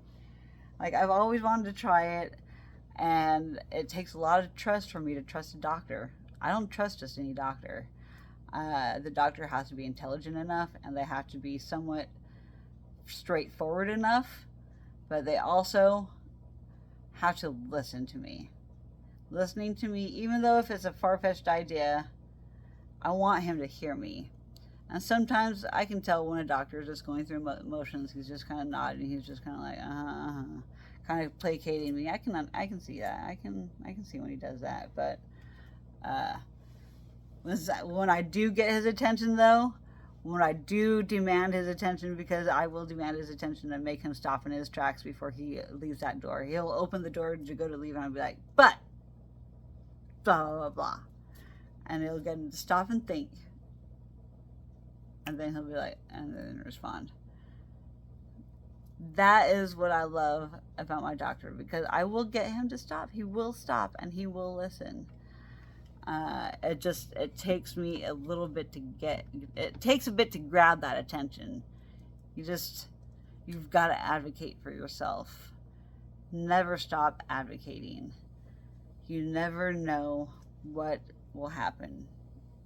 Like, I've always wanted to try it, and it takes a lot of trust for me to trust a doctor. I don't trust just any doctor. The doctor has to be intelligent enough, and they have to be somewhat straightforward enough, but they also have to listen to me. Listening to me, even though if it's a far-fetched idea, I want him to hear me. And sometimes I can tell when a doctor is just going through emotions. He's just kind of nodding. He's just kind of like, kind of placating me. I can see that. I can see when he does that. But when I do get his attention, though, when I do demand his attention, because I will demand his attention and make him stop in his tracks before he leaves that door. He'll open the door to go to leave, and I'll be like, but blah blah blah blah, and it'll get him to stop and think. And then he'll be like, and then respond. That is what I love about my doctor, because I will get him to stop. He will stop and he will listen. It takes me a little bit it takes a bit to grab that attention. You've got to advocate for yourself. Never stop advocating. You never know what will happen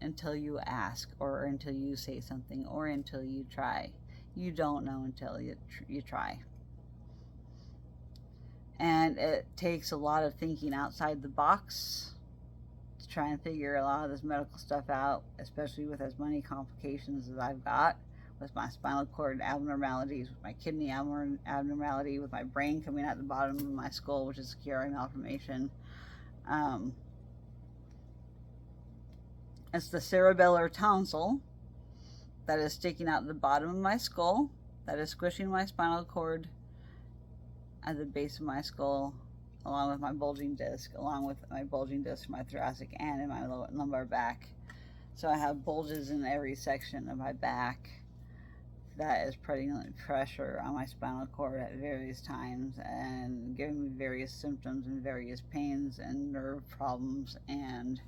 until you ask, or until you say something, or until you try. You don't know until you try. And it takes a lot of thinking outside the box to try and figure a lot of this medical stuff out, especially with as many complications as I've got with my spinal cord abnormalities, with my kidney abnormality, with my brain coming out the bottom of my skull, which is Chiari malformation. It's the cerebellar tonsil that is sticking out the bottom of my skull, that is squishing my spinal cord at the base of my skull, along with my bulging disc, along with my bulging disc in my thoracic and in my lumbar back. So I have bulges in every section of my back that is putting pressure on my spinal cord at various times and giving me various symptoms and various pains and nerve problems and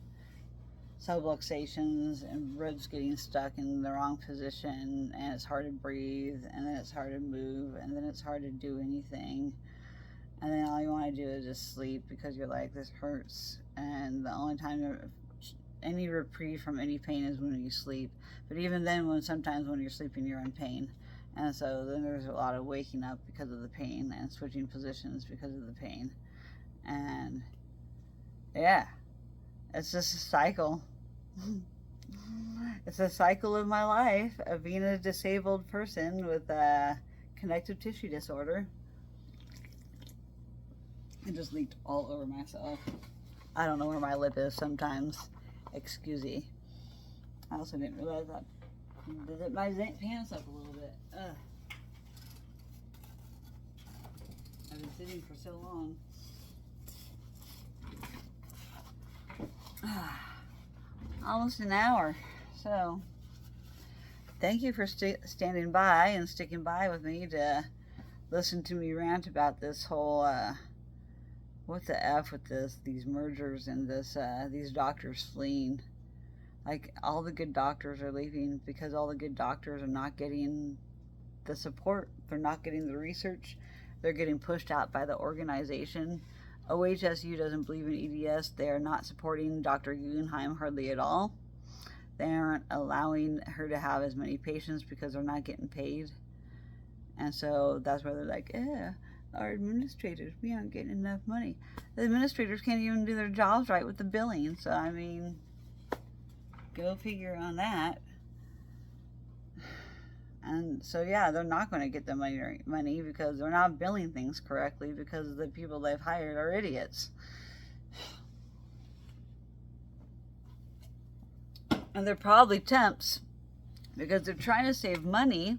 subluxations and ribs getting stuck in the wrong position, and it's hard to breathe, and then it's hard to move, and then it's hard to do anything, and then all you want to do is just sleep because you're like, this hurts, and the only time any reprieve from any pain is when you sleep. But even then, sometimes when you're sleeping, you're in pain, and so then there's a lot of waking up because of the pain and switching positions because of the pain, and yeah, it's just a cycle. It's a cycle of my life of being a disabled person with a connective tissue disorder. It just leaked all over myself. I don't know where my lip is sometimes. Excuse me. I also didn't realize that I zipped my pants up a little bit. Ugh. I've been sitting for so long. Almost an hour. So thank you for standing by and sticking by with me to listen to me rant about this whole what the F with these mergers and these doctors fleeing. Like, all the good doctors are leaving because all the good doctors are not getting the support. They're not getting the research. They're getting pushed out by the organization. OHSU doesn't believe in EDS. They are not supporting Dr. Guggenheim hardly at all. They aren't allowing her to have as many patients because they're not getting paid. And so that's why they're like, our administrators, we aren't getting enough money. The administrators can't even do their jobs right with the billing. So, I mean, go figure on that. And so, yeah, they're not going to get the money because they're not billing things correctly because the people they've hired are idiots. And they're probably temps because they're trying to save money,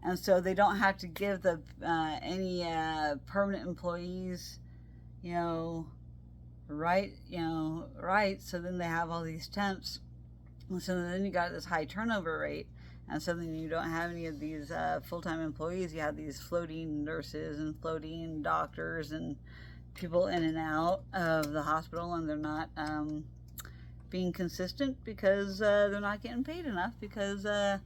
and so they don't have to give any permanent employees, rights. So then they have all these temps, and so then you got this high turnover rate. And so then you don't have any of these full-time employees. You have these floating nurses and floating doctors and people in and out of the hospital, and they're not being consistent because they're not getting paid enough because they're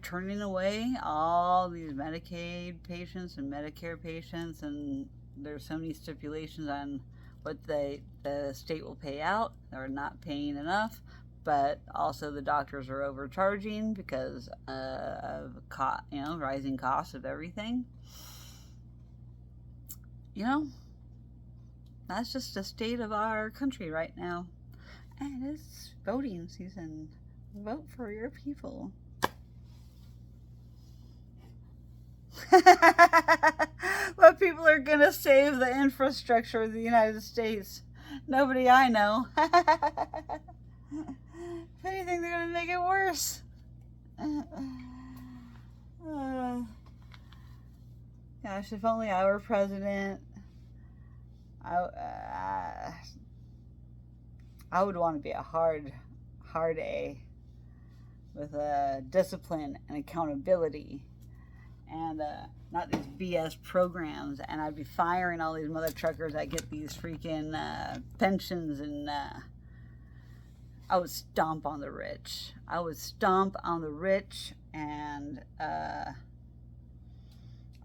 turning away all these Medicaid patients and Medicare patients, and there's so many stipulations on what the state will pay out. They're not paying enough. But also the doctors are overcharging because of rising costs of everything. That's just the state of our country right now. And it's voting season. Vote for your people. What people are going to save the infrastructure of the United States? Nobody I know. If anything, they're going to make it worse. Gosh, if only I were president, I would want to be a hard A with discipline and accountability and not these BS programs. And I'd be firing all these mother truckers that get these freaking pensions, and I would stomp on the rich. And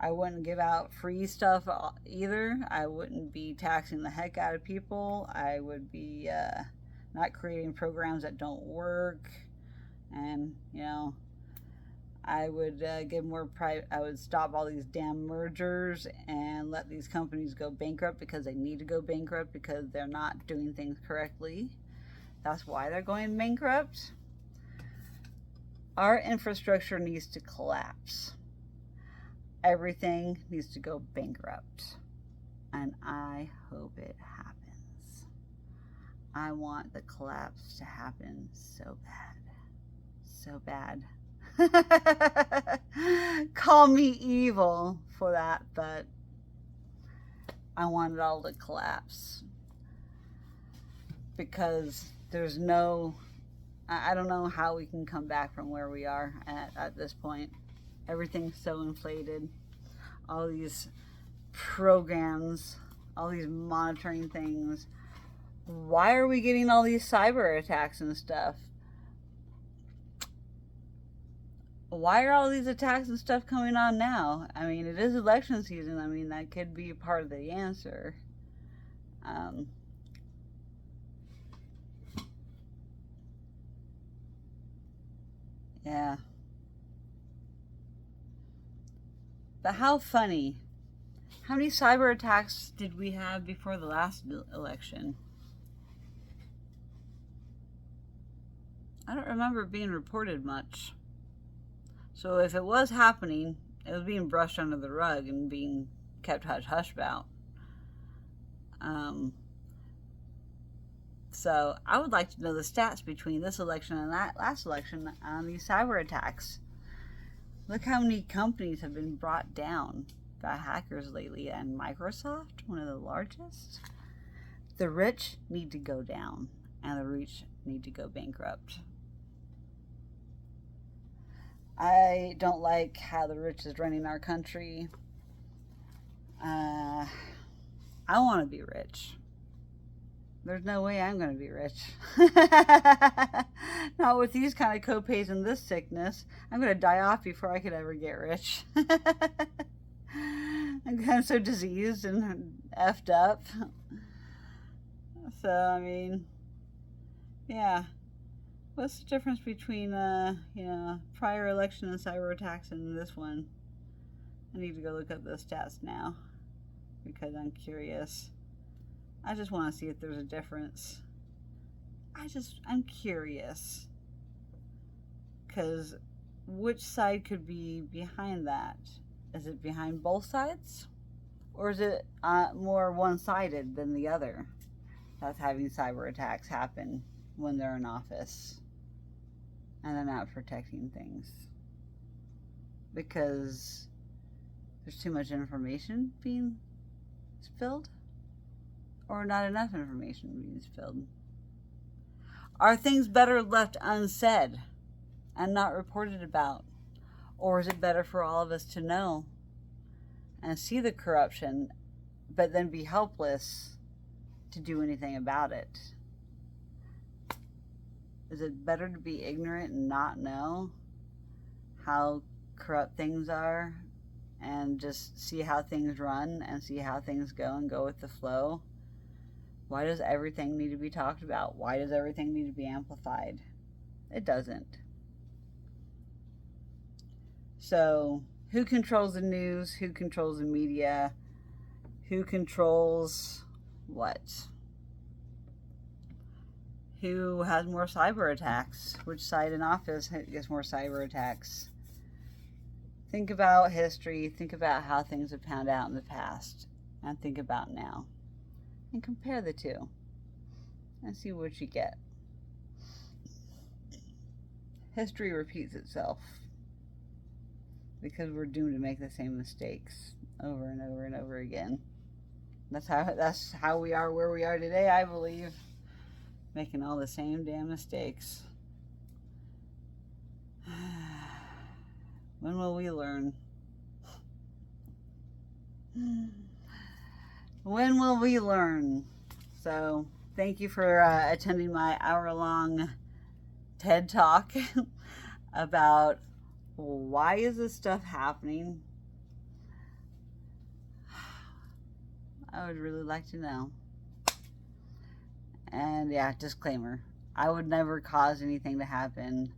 I wouldn't give out free stuff either. I wouldn't be taxing the heck out of people. I would be not creating programs that don't work. And, I would give more I would stop all these damn mergers and let these companies go bankrupt because they need to go bankrupt because they're not doing things correctly. That's why they're going bankrupt. Our infrastructure needs to collapse. Everything needs to go bankrupt. And I hope it happens. I want the collapse to happen so bad. So bad. Call me evil for that, but I want it all to collapse. Because there's no, I don't know how we can come back from where we are at this point. Everything's so inflated. All these programs, all these monitoring things. Why are we getting all these cyber attacks and stuff? Why are all these attacks and stuff coming on now? I mean, it is election season. I mean, that could be part of the answer. Yeah. But how funny. How many cyber attacks did we have before the last election? I don't remember it being reported much. So if it was happening, it was being brushed under the rug and being kept hush-hush about. So I would like to know the stats between this election and that last election on these cyber attacks. Look how many companies have been brought down by hackers lately, and Microsoft, one of the largest. The rich need to go down, and the rich need to go bankrupt. I don't like how the rich is running our country. I want to be rich. There's no way I'm going to be rich. Not with these kind of copays and this sickness. I'm going to die off before I could ever get rich. I'm kind of so diseased and effed up. So, I mean, yeah. What's the difference between, prior election and cyber attacks and this one? I need to go look up the stats now because I'm curious. I just want to see if there's a difference. I'm curious. Because which side could be behind that? Is it behind both sides? Or is it more one-sided than the other? That's having cyber attacks happen when they're in office. And they're not protecting things. Because there's too much information being spilled? Or not enough information being spilled? Are things better left unsaid and not reported about? Or is it better for all of us to know and see the corruption, but then be helpless to do anything about it? Is it better to be ignorant and not know how corrupt things are and just see how things run and see how things go and go with the flow? Why does everything need to be talked about? Why does everything need to be amplified? It doesn't. So, who controls the news? Who controls the media? Who controls what? Who has more cyber attacks? Which side in office gets more cyber attacks? Think about history. Think about how things have panned out in the past. And think about now. And compare the two. And see what you get. History repeats itself. Because we're doomed to make the same mistakes over and over and over again. That's how we are where we are today, I believe. Making all the same damn mistakes. When will we learn? When will we learn? So, thank you for attending my hour-long TED Talk about why is this stuff happening. I would really like to know. And yeah, disclaimer. I would never cause anything to happen.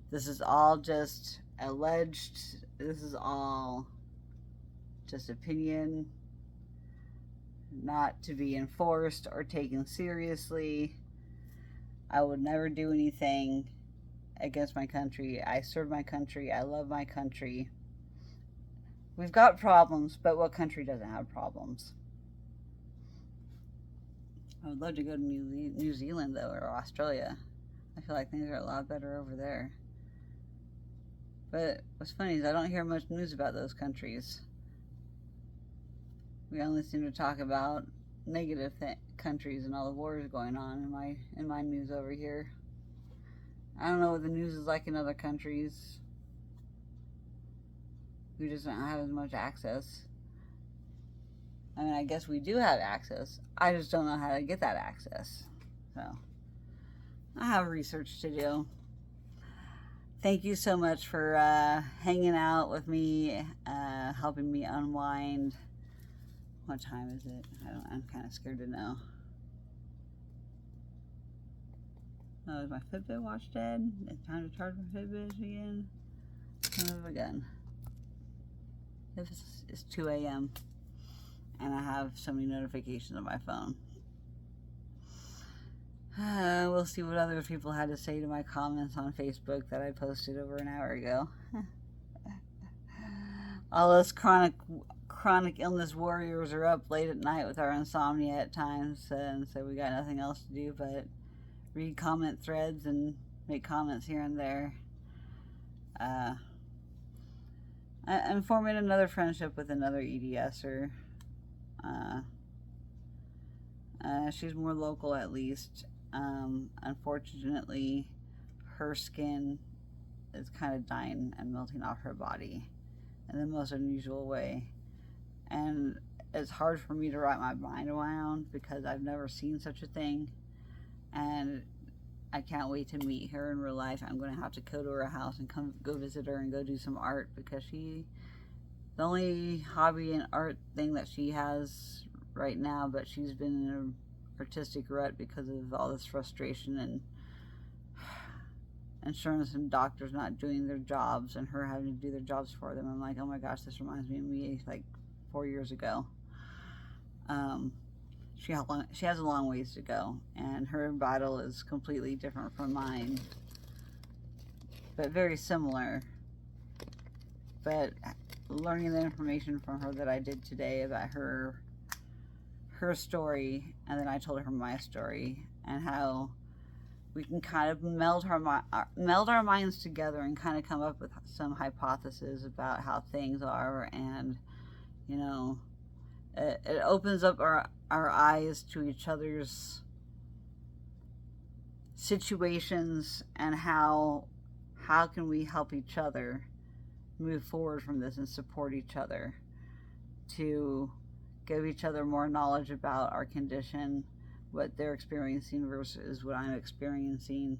This is all just alleged. This is all just opinion. Not to be enforced or taken seriously. I would never do anything against my country. I serve my country. I love my country. We've got problems, but what country doesn't have problems? I would love to go to New Zealand, though, or Australia. I feel like things are a lot better over there. But what's funny is I don't hear much news about those countries. We only seem to talk about negative countries and all the wars going on in my news over here. I don't know what the news is like in other countries. We just don't have as much access. I mean, I guess we do have access. I just don't know how to get that access. So, I have research to do. Thank you so much for hanging out with me, helping me unwind. What time is it? I'm kind of scared to know. Oh, is my Fitbit watch dead? It's time to charge my Fitbit again. Son of a gun. It's 2 a.m. and I have so many notifications on my phone. We'll see what other people had to say to my comments on Facebook that I posted over an hour ago. All us chronic illness warriors are up late at night with our insomnia at times, and so we got nothing else to do but read comment threads and make comments here and there. I'm forming another friendship with another EDSer. She's more local, at least. Unfortunately, her skin is kind of dying and melting off her body in the most unusual way. And it's hard for me to wrap my mind around because I've never seen such a thing. And I can't wait to meet her in real life. I'm going to have to go to her house and go visit her and go do some art, because the only hobby and art thing that she has right now, but she's been in an artistic rut because of all this frustration and insurance and doctors not doing their jobs and her having to do their jobs for them. I'm like, oh my gosh, this reminds me of me like 4 years ago. She has a long ways to go, and her battle is completely different from mine, but very similar. But learning the information from her that I did today about her story, and then I told her my story, and how we can kind of meld our minds together and kind of come up with some hypotheses about how things are, and you know, it opens up our eyes to each other's situations, and how can we help each other move forward from this and support each other to give each other more knowledge about our condition, what they're experiencing versus what I'm experiencing.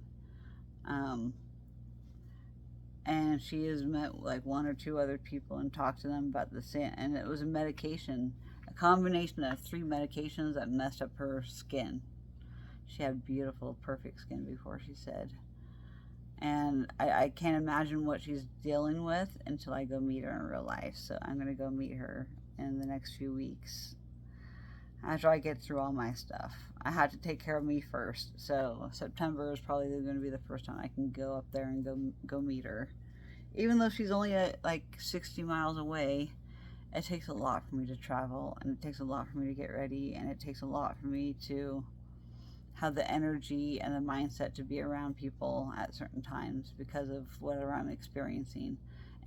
And she has met like 1 or 2 other people and talked to them about the same, and it was a medication, a combination of 3 medications that messed up her skin. She had beautiful, perfect skin before, she said. And I can't imagine what she's dealing with until I go meet her in real life. So I'm going to go meet her in the next few weeks after I get through all my stuff. I have to take care of me first. So September is probably going to be the first time I can go up there and go meet her. Even though she's only like 60 miles away, it takes a lot for me to travel, and it takes a lot for me to get ready, and it takes a lot for me to have the energy and the mindset to be around people at certain times because of whatever I'm experiencing.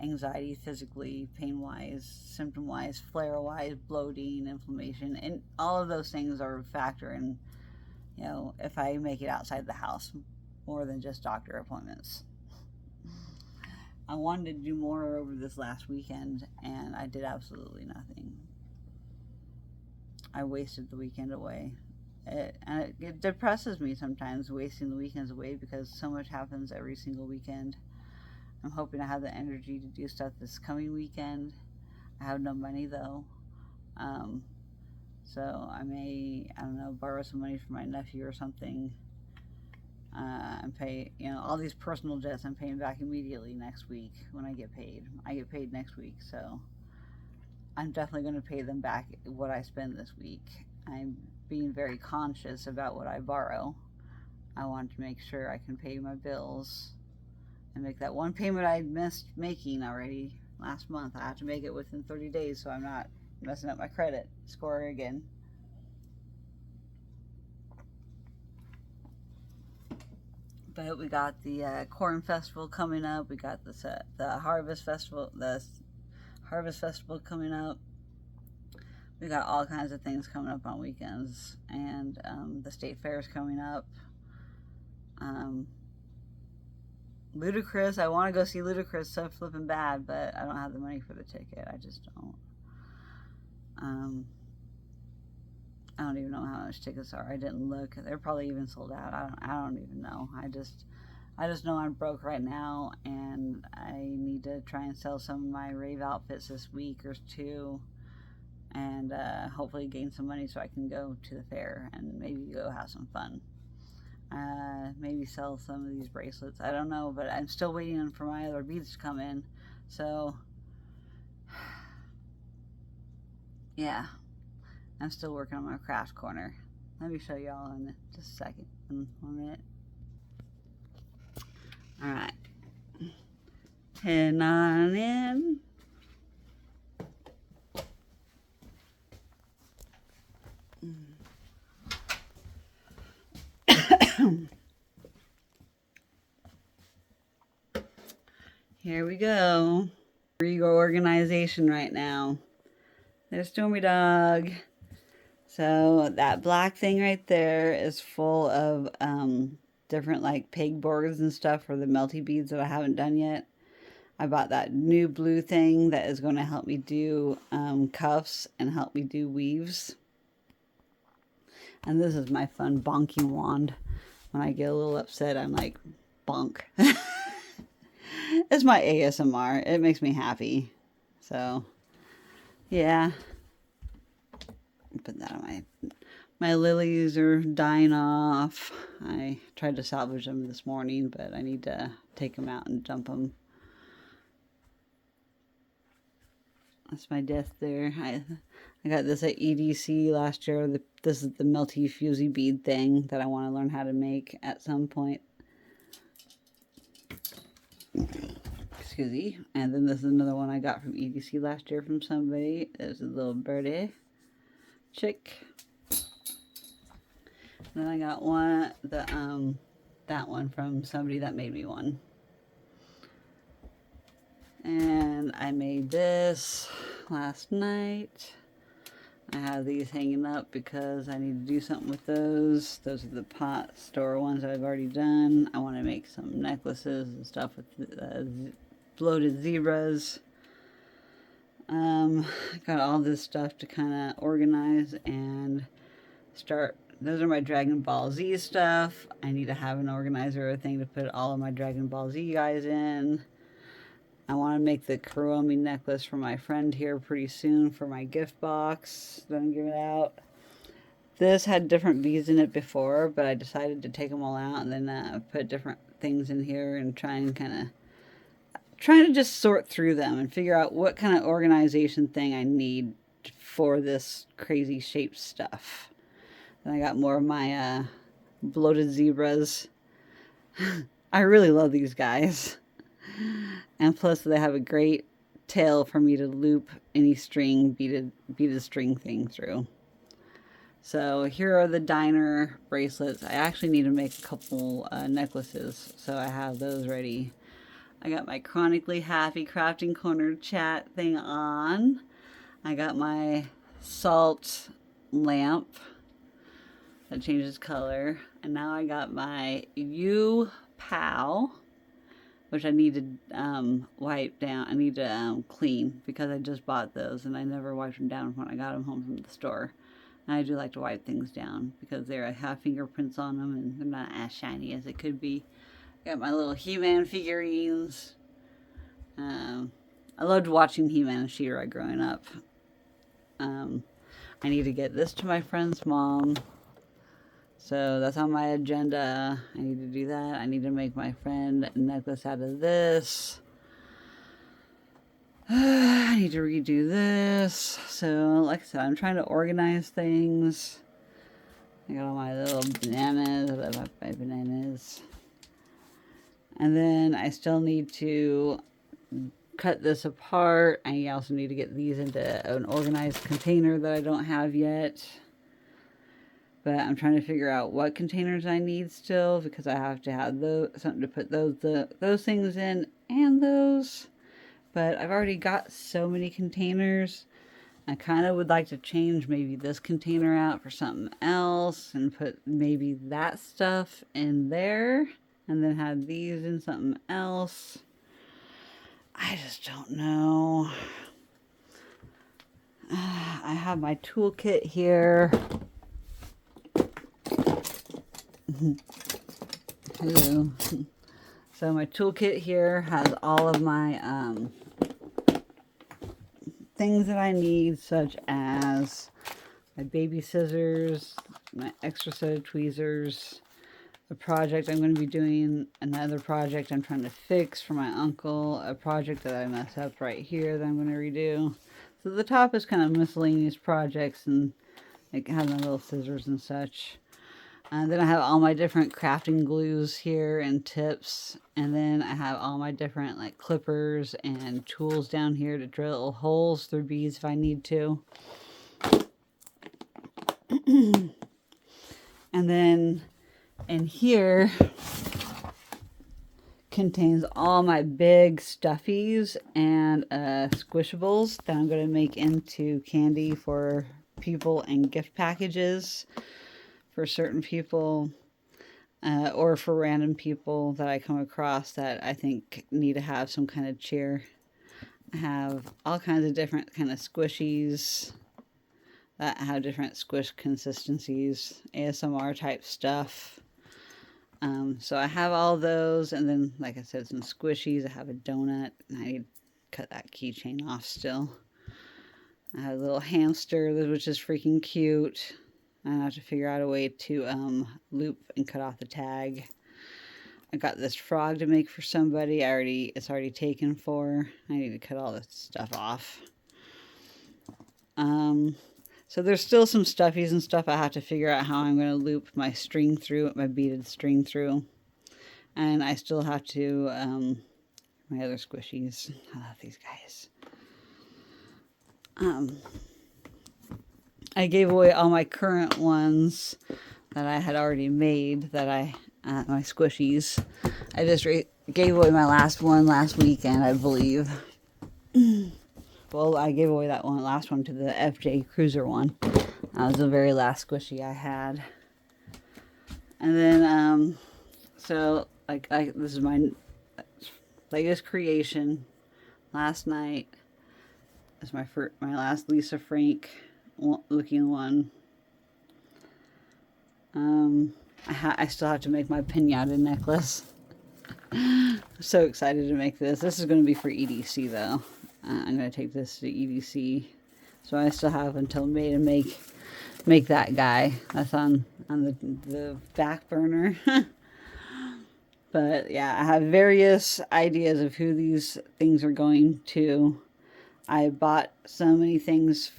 Anxiety, physically, pain-wise, symptom-wise, flare-wise, bloating, inflammation, and all of those things are a factor in, you know, if I make it outside the house more than just doctor appointments. I wanted to do more over this last weekend, and I did absolutely nothing. I wasted the weekend away. It depresses me sometimes, wasting the weekends away, because so much happens every single weekend. I'm hoping to have the energy to do stuff this coming weekend. I have no money though, so I may, I don't know, borrow some money from my nephew or something, and pay, you know, all these personal debts I'm paying back immediately next week when I get paid. I get paid next week, so I'm definitely going to pay them back what I spend this week. I'm being very conscious about what I borrow. I want to make sure I can pay my bills and make that one payment I missed making already last month. I have to make it within 30 days so I'm not messing up my credit score again. But we got the corn festival coming up. We got the harvest festival, coming up. We got all kinds of things coming up on weekends, and the state fair is coming up. Ludacris, I want to go see Ludacris so flipping bad, but I don't have the money for the ticket. I just don't. I don't even know how much tickets are. I didn't look. They're probably even sold out. I don't even know. I just know I'm broke right now, and I need to try and sell some of my rave outfits this week or two, and hopefully gain some money so I can go to the fair and maybe go have some fun. Maybe sell some of these bracelets. I don't know, but I'm still waiting for my other beads to come in. So, yeah. I'm still working on my craft corner. Let me show y'all in just a second. In 1 minute. Alright. Heading on in. Here we go. Reorganization right now. There's Stormy Dog. So that black thing right there is full of different like peg boards and stuff for the melty beads that I haven't done yet. I bought that new blue thing that is going to help me do cuffs and help me do weaves. And this is my fun bonking wand. When I get a little upset, I'm like, bonk. It's my ASMR. It makes me happy. So, yeah. Put that on my lilies are dying off. I tried to salvage them this morning, but I need to take them out and dump them. That's my death there. I got this at EDC last year. This is the melty fusey bead thing that I want to learn how to make at some point. Excuse me. And then this is another one I got from EDC last year from somebody. There's a little birdie chick. And then I got one, that one from somebody that made me one. And I made this last night. I have these hanging up because I need to do something with those. Those are the pot store ones that I've already done. I want to make some necklaces and stuff with bloated zebras. Got all this stuff to kind of organize and start. Those are my Dragon Ball Z stuff. I need to have an organizer thing to put all of my Dragon Ball Z guys in. I want to make the Kuromi necklace for my friend here pretty soon for my gift box that I'm giving out. This had different beads in it before, but I decided to take them all out and then put different things in here and trying to just sort through them and figure out what kind of organization thing I need for this crazy shaped stuff. Then I got more of my bloated zebras. I really love these guys. And plus they have a great tail for me to loop any string, beaded string thing through. So here are the diner bracelets. I actually need to make a couple necklaces, so I have those ready. I got my Chronically Happy Crafting Corner chat thing on. I got my salt lamp that changes color. And now I got my U-POW, which I need to wipe down. I need to clean because I just bought those and I never wiped them down when I got them home from the store. And I do like to wipe things down because they have fingerprints on them and they're not as shiny as it could be. Got my little He-Man figurines. I loved watching He-Man and She-Ra growing up. I need to get this to my friend's mom. So that's on my agenda. I need to do that. I need to make my friend a necklace out of this. I need to redo this. So like I said, I'm trying to organize things. I got all my little bananas. I love my bananas. And then I still need to cut this apart. I also need to get these into an organized container that I don't have yet. But I'm trying to figure out what containers I need still, because I have to have something to put those things in and those. But I've already got so many containers. I kind of would like to change maybe this container out for something else and put maybe that stuff in there and then have these in something else. I just don't know. I have my toolkit here. Hello. So my toolkit here has all of my things that I need, such as my baby scissors, my extra set of tweezers, a project I'm going to be doing, another project I'm trying to fix for my uncle, a project that I messed up right here that I'm going to redo. So the top is kind of miscellaneous projects, and it has my little scissors and such. And then I have all my different crafting glues here and tips. And then I have all my different like clippers and tools down here to drill holes through beads if I need to. And then in here contains all my big stuffies and squishables that I'm going to make into candy for people and gift packages for certain people, or for random people that I come across that I think need to have some kind of cheer. I have all kinds of different kind of squishies that have different squish consistencies, ASMR type stuff. So I have all those, and then, like I said, some squishies. I have a donut, and I need to cut that keychain off still. I have a little hamster, which is freaking cute. I have to figure out a way to loop and cut off the tag. I got this frog to make for somebody. It's already taken for. I need to cut all this stuff off. So there's still some stuffies and stuff I have to figure out how I'm going to loop my string through, my beaded string through. And I still have to, my other squishies. I love these guys. I gave away all my current ones that I had already made, my squishies. I just gave away my last one last weekend, I believe. Well, I gave away that last one to the FJ Cruiser one. That was the very last squishy I had. And then, so, this is my latest creation. Last night is my last Lisa Frank looking one. I still have to make my piñata necklace. I'm so excited to make this. This is going to be for EDC though. I'm going to take this to EDC, so I still have until May to make that guy. That's on the back burner. But yeah, I have various ideas of who these things are going to. I bought so many things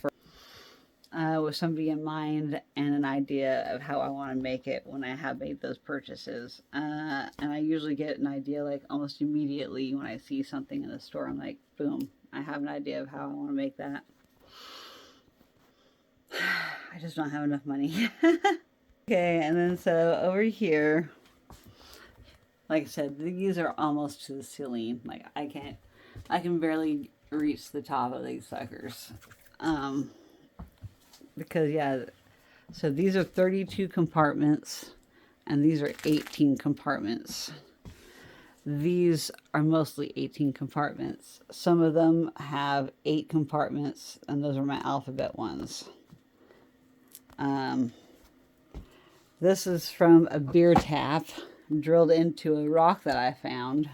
with somebody in mind and an idea of how I want to make it when I have made those purchases. And I usually get an idea like almost immediately when I see something in the store. I'm like, boom, I have an idea of how I want to make that. I just don't have enough money. Okay, and then so over here, like I said, these are almost to the ceiling. Like I can barely reach the top of these suckers. Because yeah, so these are 32 compartments and these are 18 compartments. These are mostly 18 compartments. Some of them have 8 compartments, and those are my alphabet ones. This is from a beer tap drilled into a rock that I found.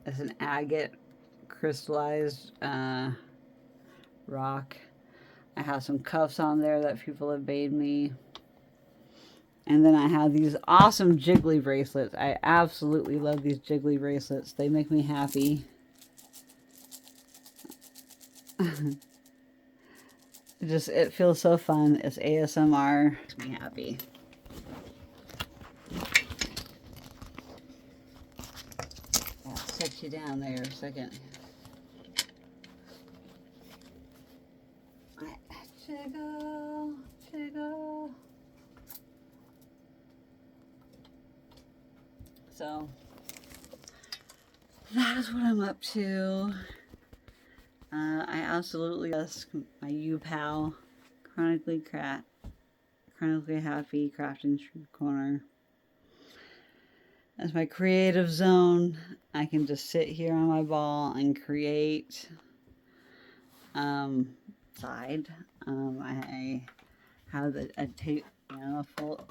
It's an agate crystallized rock. I have some cuffs on there that people have made me. And then I have these awesome jiggly bracelets. I absolutely love these jiggly bracelets. They make me happy. it feels so fun. It's ASMR. Makes me happy. I'll set you down there a second. Jiggle, jiggle. So that is what I'm up to. I absolutely just my UPAL, chronically happy crafting corner. That's my creative zone. I can just sit here on my ball and create. Side. I have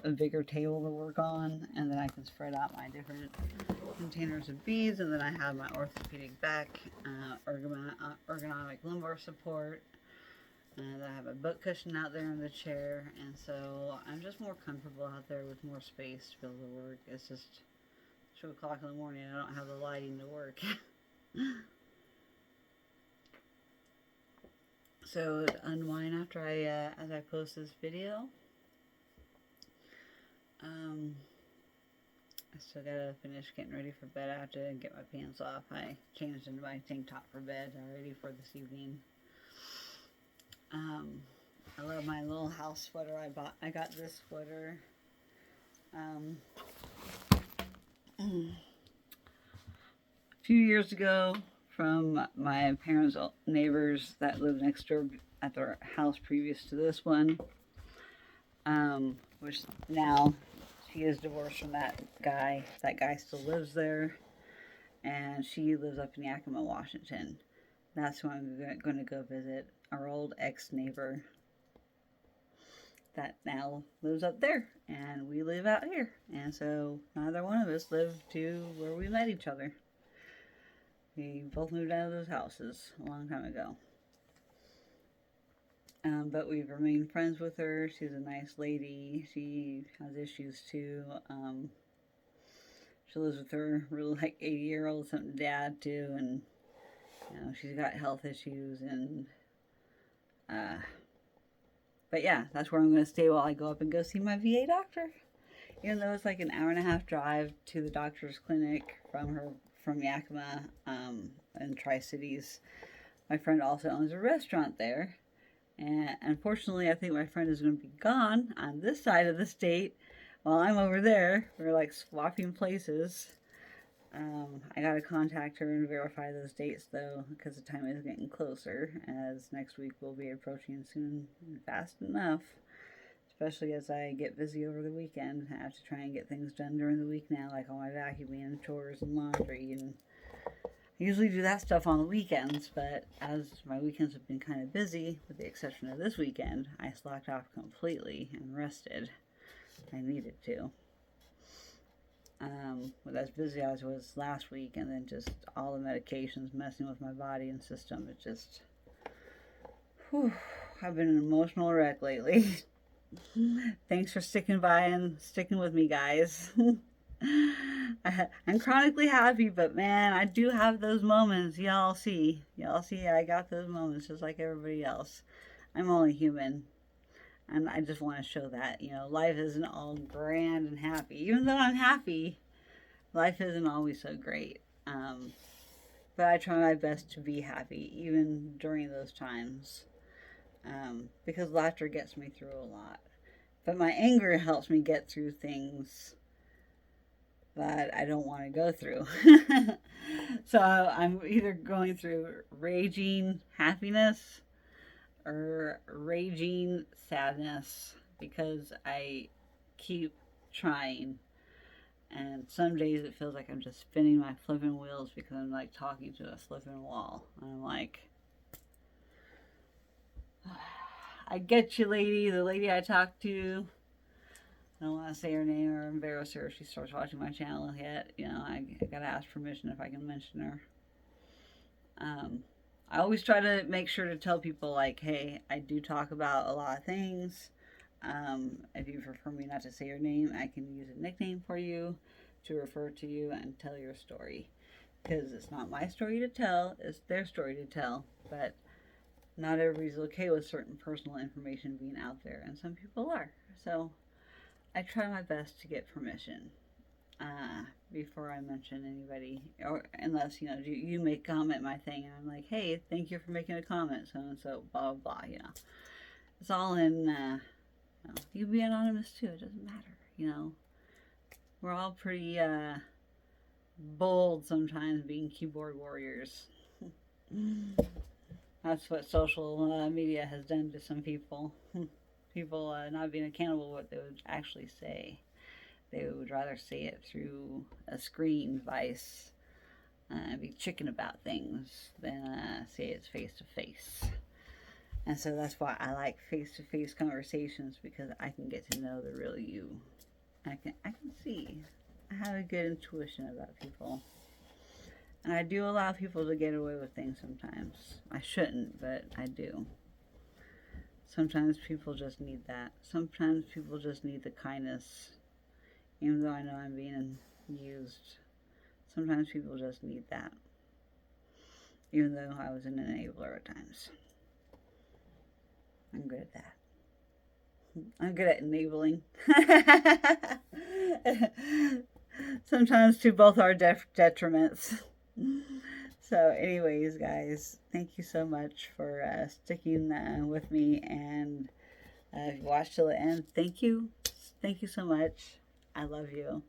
a bigger table to work on, and then I can spread out my different containers of beads, and then I have my orthopedic back, ergonomic lumbar support, and I have a book cushion out there in the chair, and so I'm just more comfortable out there with more space to be able to work. It's just 2 o'clock in the morning, I don't have the lighting to work. So unwind after as I post this video. I still gotta finish getting ready for bed. I have to get my pants off. I changed into my tank top for bed already for this evening. I love my little house sweater I got this sweater. A few years ago, from my parents' neighbors that lived next door at their house previous to this one, which now she is divorced from that guy. That guy still lives there, and she lives up in Yakima, Washington. That's who I'm going to go visit, our old ex-neighbor that now lives up there, and we live out here. And so neither one of us live to where we met each other. We both moved out of those houses a long time ago. But we've remained friends with her. She's a nice lady. She has issues too. She lives with her really 80-year-old something dad too, and she's got health issues, and but yeah, that's where I'm going to stay while I go up and go see my VA doctor. Even though it's like an hour-and-a-half drive to the doctor's clinic from Yakima and Tri-Cities. My friend also owns a restaurant there, and unfortunately I think my friend is going to be gone on this side of the state while I'm over there. We're like swapping places. I got to contact her and verify those dates though, because the time is getting closer, as next week will be approaching soon and fast enough. Especially as I get busy over the weekend. I have to try and get things done during the week now, like all my vacuuming and chores and laundry. And I usually do that stuff on the weekends, but as my weekends have been kind of busy, with the exception of this weekend, I slacked off completely and rested. I needed to. With as busy as I was last week, and then just all the medications messing with my body and system, it just... Whew, I've been an emotional wreck lately. Thanks for sticking by and sticking with me, guys. I'm chronically happy, but man, I do have those moments. Y'all see I got those moments just like everybody else. I'm only human, and I just want to show that life isn't all grand and happy. Even though I'm happy, life isn't always so great. But I try my best to be happy even during those times. Because laughter gets me through a lot. But my anger helps me get through things that I don't want to go through. So I'm either going through raging happiness or raging sadness, because I keep trying. And some days it feels like I'm just spinning my flipping wheels because I'm like talking to a flipping wall. And I'm like... I get you, lady. The lady I talked to. I don't want to say her name or embarrass her if she starts watching my channel yet. I gotta ask permission if I can mention her. I always try to make sure to tell people, like, hey, I do talk about a lot of things. If you prefer me not to say your name, I can use a nickname for you to refer to you and tell your story. Because it's not my story to tell, it's their story to tell. But not everybody's okay with certain personal information being out there, and some people are. So I try my best to get permission before I mention anybody, or unless you make comment my thing, and I'm like, hey, thank you for making a comment, so and so, blah blah blah. It's all in. You can be anonymous too. It doesn't matter. We're all pretty bold sometimes, being keyboard warriors. That's what social media has done to some people. People not being accountable what they would actually say. They would rather say it through a screen device, be chicken about things, than say it's face to face. And so that's why I like face to face conversations, because I can get to know the real you. I can see. I have a good intuition about people. And I do allow people to get away with things sometimes. I shouldn't, but I do. Sometimes people just need that. Sometimes people just need the kindness. Even though I know I'm being used. Sometimes people just need that. Even though I was an enabler at times. I'm good at that. I'm good at enabling. Sometimes to both our detriments. So anyways, guys, thank you so much for sticking with me, and if you watched till the end, thank you so much. I love you,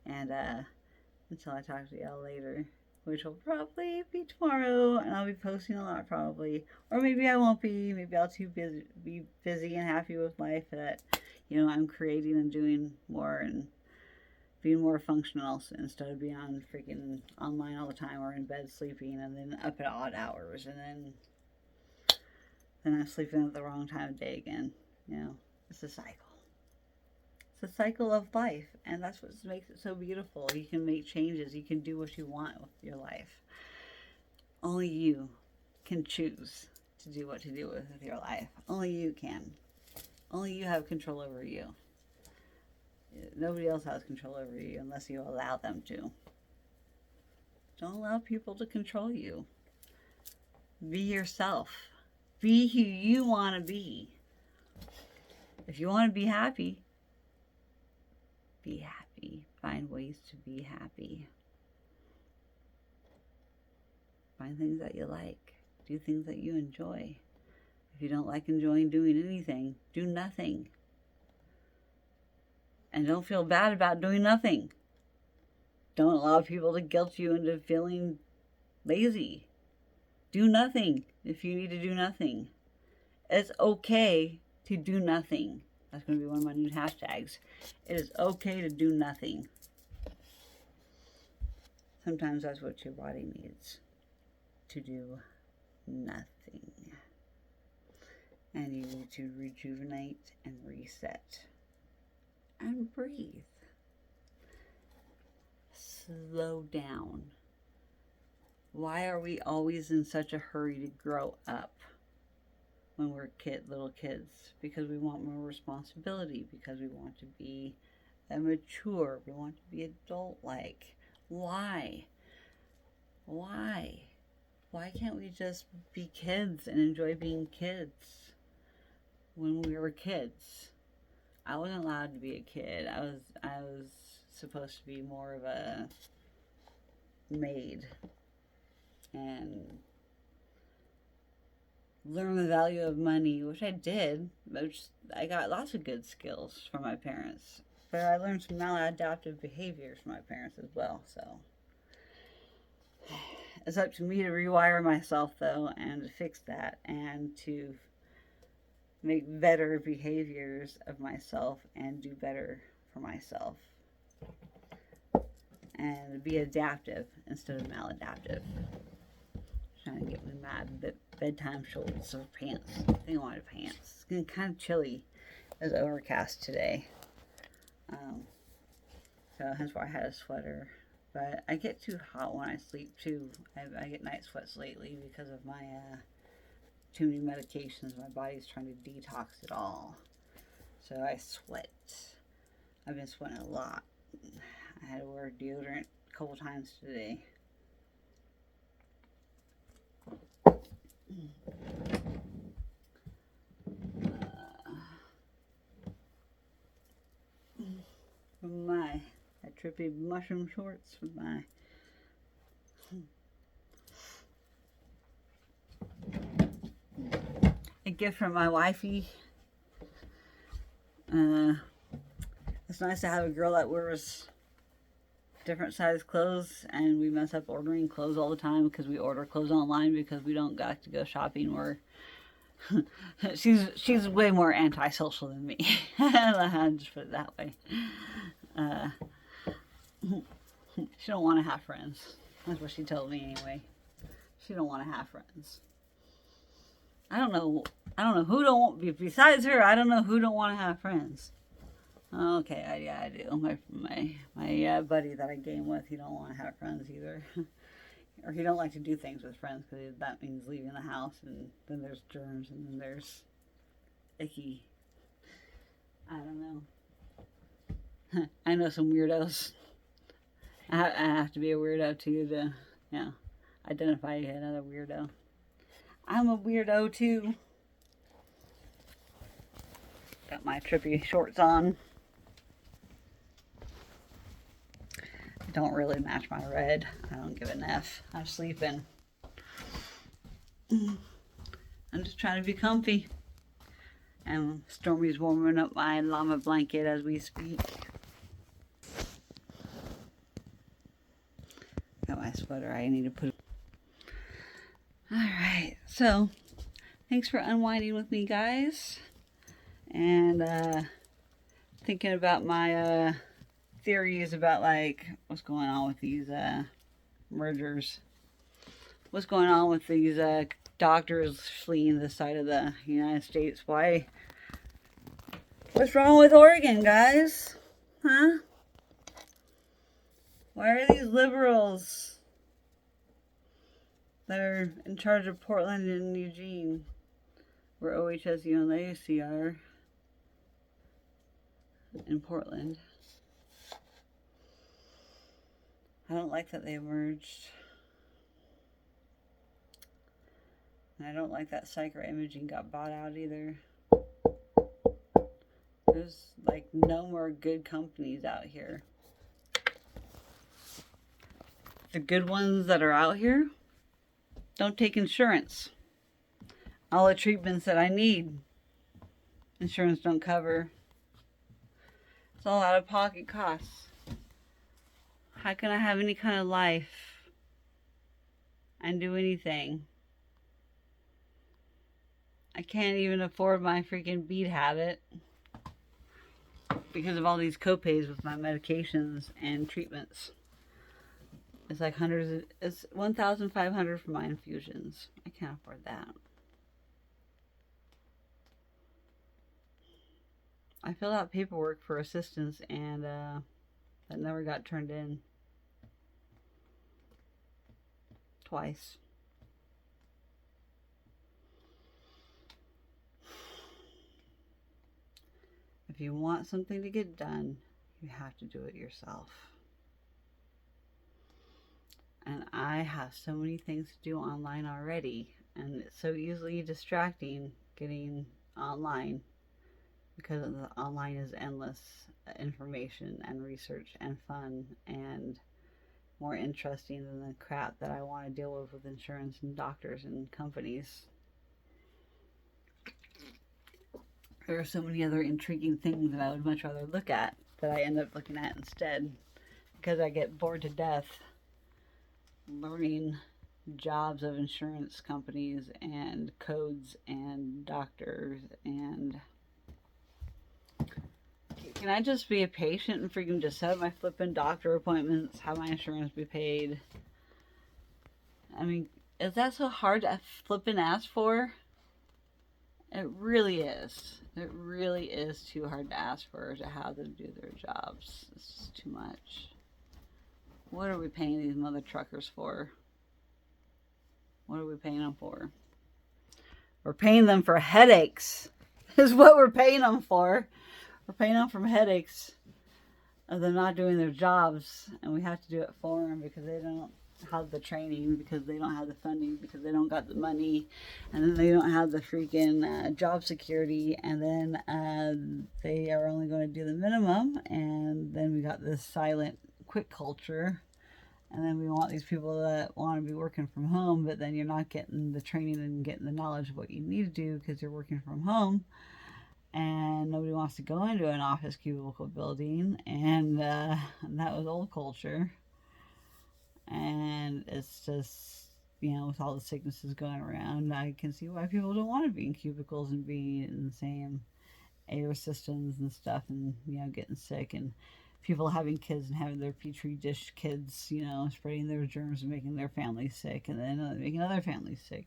and until I talk to y'all later, which will probably be tomorrow, and I'll be posting a lot probably, or maybe I won't be. Maybe I'll be busy and happy with life that I'm creating and doing more and being more functional, instead of being on freaking online all the time, or in bed sleeping and then up at odd hours, and then I'm sleeping at the wrong time of day again. It's a cycle. It's a cycle of life, and that's what makes it so beautiful. You can make changes. You can do what you want with your life. Only you can choose to do what to do with your life. Only you can. Only you have control over you. Nobody else has control over you unless you allow them to. Don't allow people to control you. Be yourself. Be who you want to be. If you want to be happy, be happy. Find ways to be happy. Find things that you like. Do things that you enjoy. If you don't like enjoying doing anything, do nothing. And don't feel bad about doing nothing. Don't allow people to guilt you into feeling lazy. Do nothing if you need to do nothing. It's okay to do nothing. That's going to be one of my new hashtags. It is okay to do nothing. Sometimes that's what your body needs. To do nothing. And you need to rejuvenate and reset. And breathe. Slow down. Why are we always in such a hurry to grow up when we're little kids? Because we want more responsibility, because we want to be mature, we want to be adult-like. Why? Why can't we just be kids and enjoy being kids when we were kids? I wasn't allowed to be a kid. I was supposed to be more of a maid and learn the value of money, which I did. I got lots of good skills from my parents, but I learned some maladaptive behaviors from my parents as well. So it's up to me to rewire myself, though, and to fix that, and to make better behaviors of myself and do better for myself, and be adaptive instead of maladaptive. Trying to get me my bedtime shorts or pants. I think I wanted pants. It's getting kind of chilly. It was overcast today, so hence why I had a sweater. But I get too hot when I sleep too. I get night sweats lately because of my too many medications. My body's trying to detox it all. So I sweat. I've been sweating a lot. I had to wear deodorant a couple times today. trippy mushroom shorts with my a gift from my wifey. It's nice to have a girl that wears different size clothes, and we mess up ordering clothes all the time because we order clothes online because we don't got to go shopping. Or she's way more antisocial than me. I'll just put it that way. She don't want to have friends. That's what she told me anyway. She don't want to have friends. I don't know who don't want, besides her, I don't know who don't want to have friends. Okay, yeah, I do. My buddy that I game with, he don't want to have friends either. Or he don't like to do things with friends because that means leaving the house, and then there's germs, and then there's icky. I don't know. I know some weirdos. I have to be a weirdo too to, identify another weirdo. I'm a weirdo too. Got my trippy shorts on. Don't really match my red. I don't give an F. I'm sleeping. I'm just trying to be comfy. And Stormy's warming up my llama blanket as we speak. Got my sweater I need to put. Alright, so thanks for unwinding with me, guys. And thinking about my theories about like what's going on with these mergers. What's going on with these doctors fleeing the side of the United States? Why? What's wrong with Oregon, guys? Huh? Why are these liberals that are in charge of Portland and Eugene, where OHSU and Legacy are, in Portland? I don't like that they merged. And I don't like that Siker Imaging got bought out either. There's like no more good companies out here. The good ones that are out here don't take insurance. All the treatments that I need, insurance don't cover. It's all out of pocket costs. How can I have any kind of life and do anything? I can't even afford my freaking bead habit because of all these copays with my medications and treatments. It's like it's $1,500 for my infusions. I can't afford that. I filled out paperwork for assistance, and that never got turned in. Twice. If you want something to get done, you have to do it yourself. And I have so many things to do online already, and it's so easily distracting getting online, because the online is endless information and research and fun and more interesting than the crap that I want to deal with insurance and doctors and companies. There are so many other intriguing things that I would much rather look at that I end up looking at instead, because I get bored to death learning jobs of insurance companies and codes and doctors. And can I just be a patient and freaking just set up my flipping doctor appointments, have my insurance be paid? I mean, is that so hard to flipping ask for? It really is. It really is too hard to ask for, to have them do their jobs. It's just too much. What are we paying these mother truckers for? What are we paying them for? We're paying them for headaches. Is what we're paying them for. We're paying them for headaches of them not doing their jobs, and we have to do it for them because they don't have the training, because they don't have the funding, because they don't got the money, and then they don't have the freaking job security, and then they are only going to do the minimum, and then we got this silent quick culture. And then we want these people that want to be working from home, but then you're not getting the training and getting the knowledge of what you need to do because you're working from home. And nobody wants to go into an office cubicle building. And that was old culture. And it's just, you know, with all the sicknesses going around, I can see why people don't want to be in cubicles and be in the same air systems and stuff, and, you know, getting sick, and people having kids and having their petri dish kids, you know, spreading their germs and making their families sick, and then making other families sick.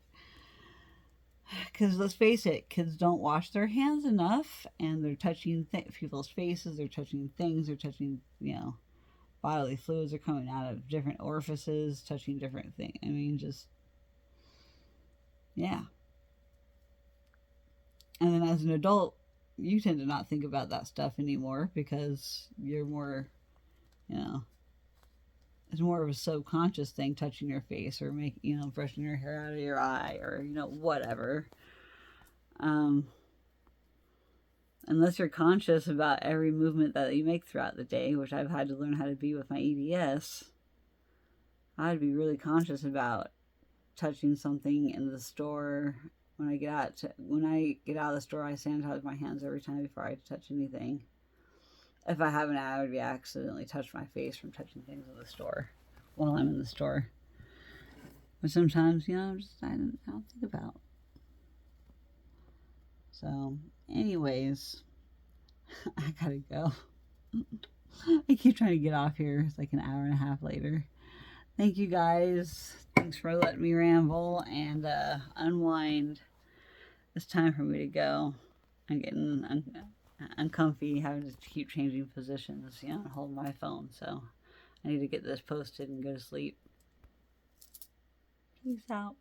Because let's face it, kids don't wash their hands enough, and they're touching people's faces, they're touching things, they're touching, you know, bodily fluids are coming out of different orifices, touching different things. I mean, just, yeah. And then as an adult, you tend to not think about that stuff anymore because you're more, you know, it's more of a subconscious thing, touching your face or you know, brushing your hair out of your eye or, you know, whatever. Unless you're conscious about every movement that you make throughout the day, which I've had to learn how to be with my EDS, I'd be really conscious about touching something in the store. When I get out of the store, I sanitize my hands every time before I touch anything. If I haven't, I would accidentally touch my face from touching things in the store while I'm in the store. But sometimes, you know, I don't think about. So, anyways, I gotta go. I keep trying to get off here. It's like an hour and a half later. Thank you guys. Thanks for letting me ramble and unwind. It's time for me to go. I'm getting uncomfy having to keep changing positions, you know, and hold my phone. So I need to get this posted and go to sleep. Peace out.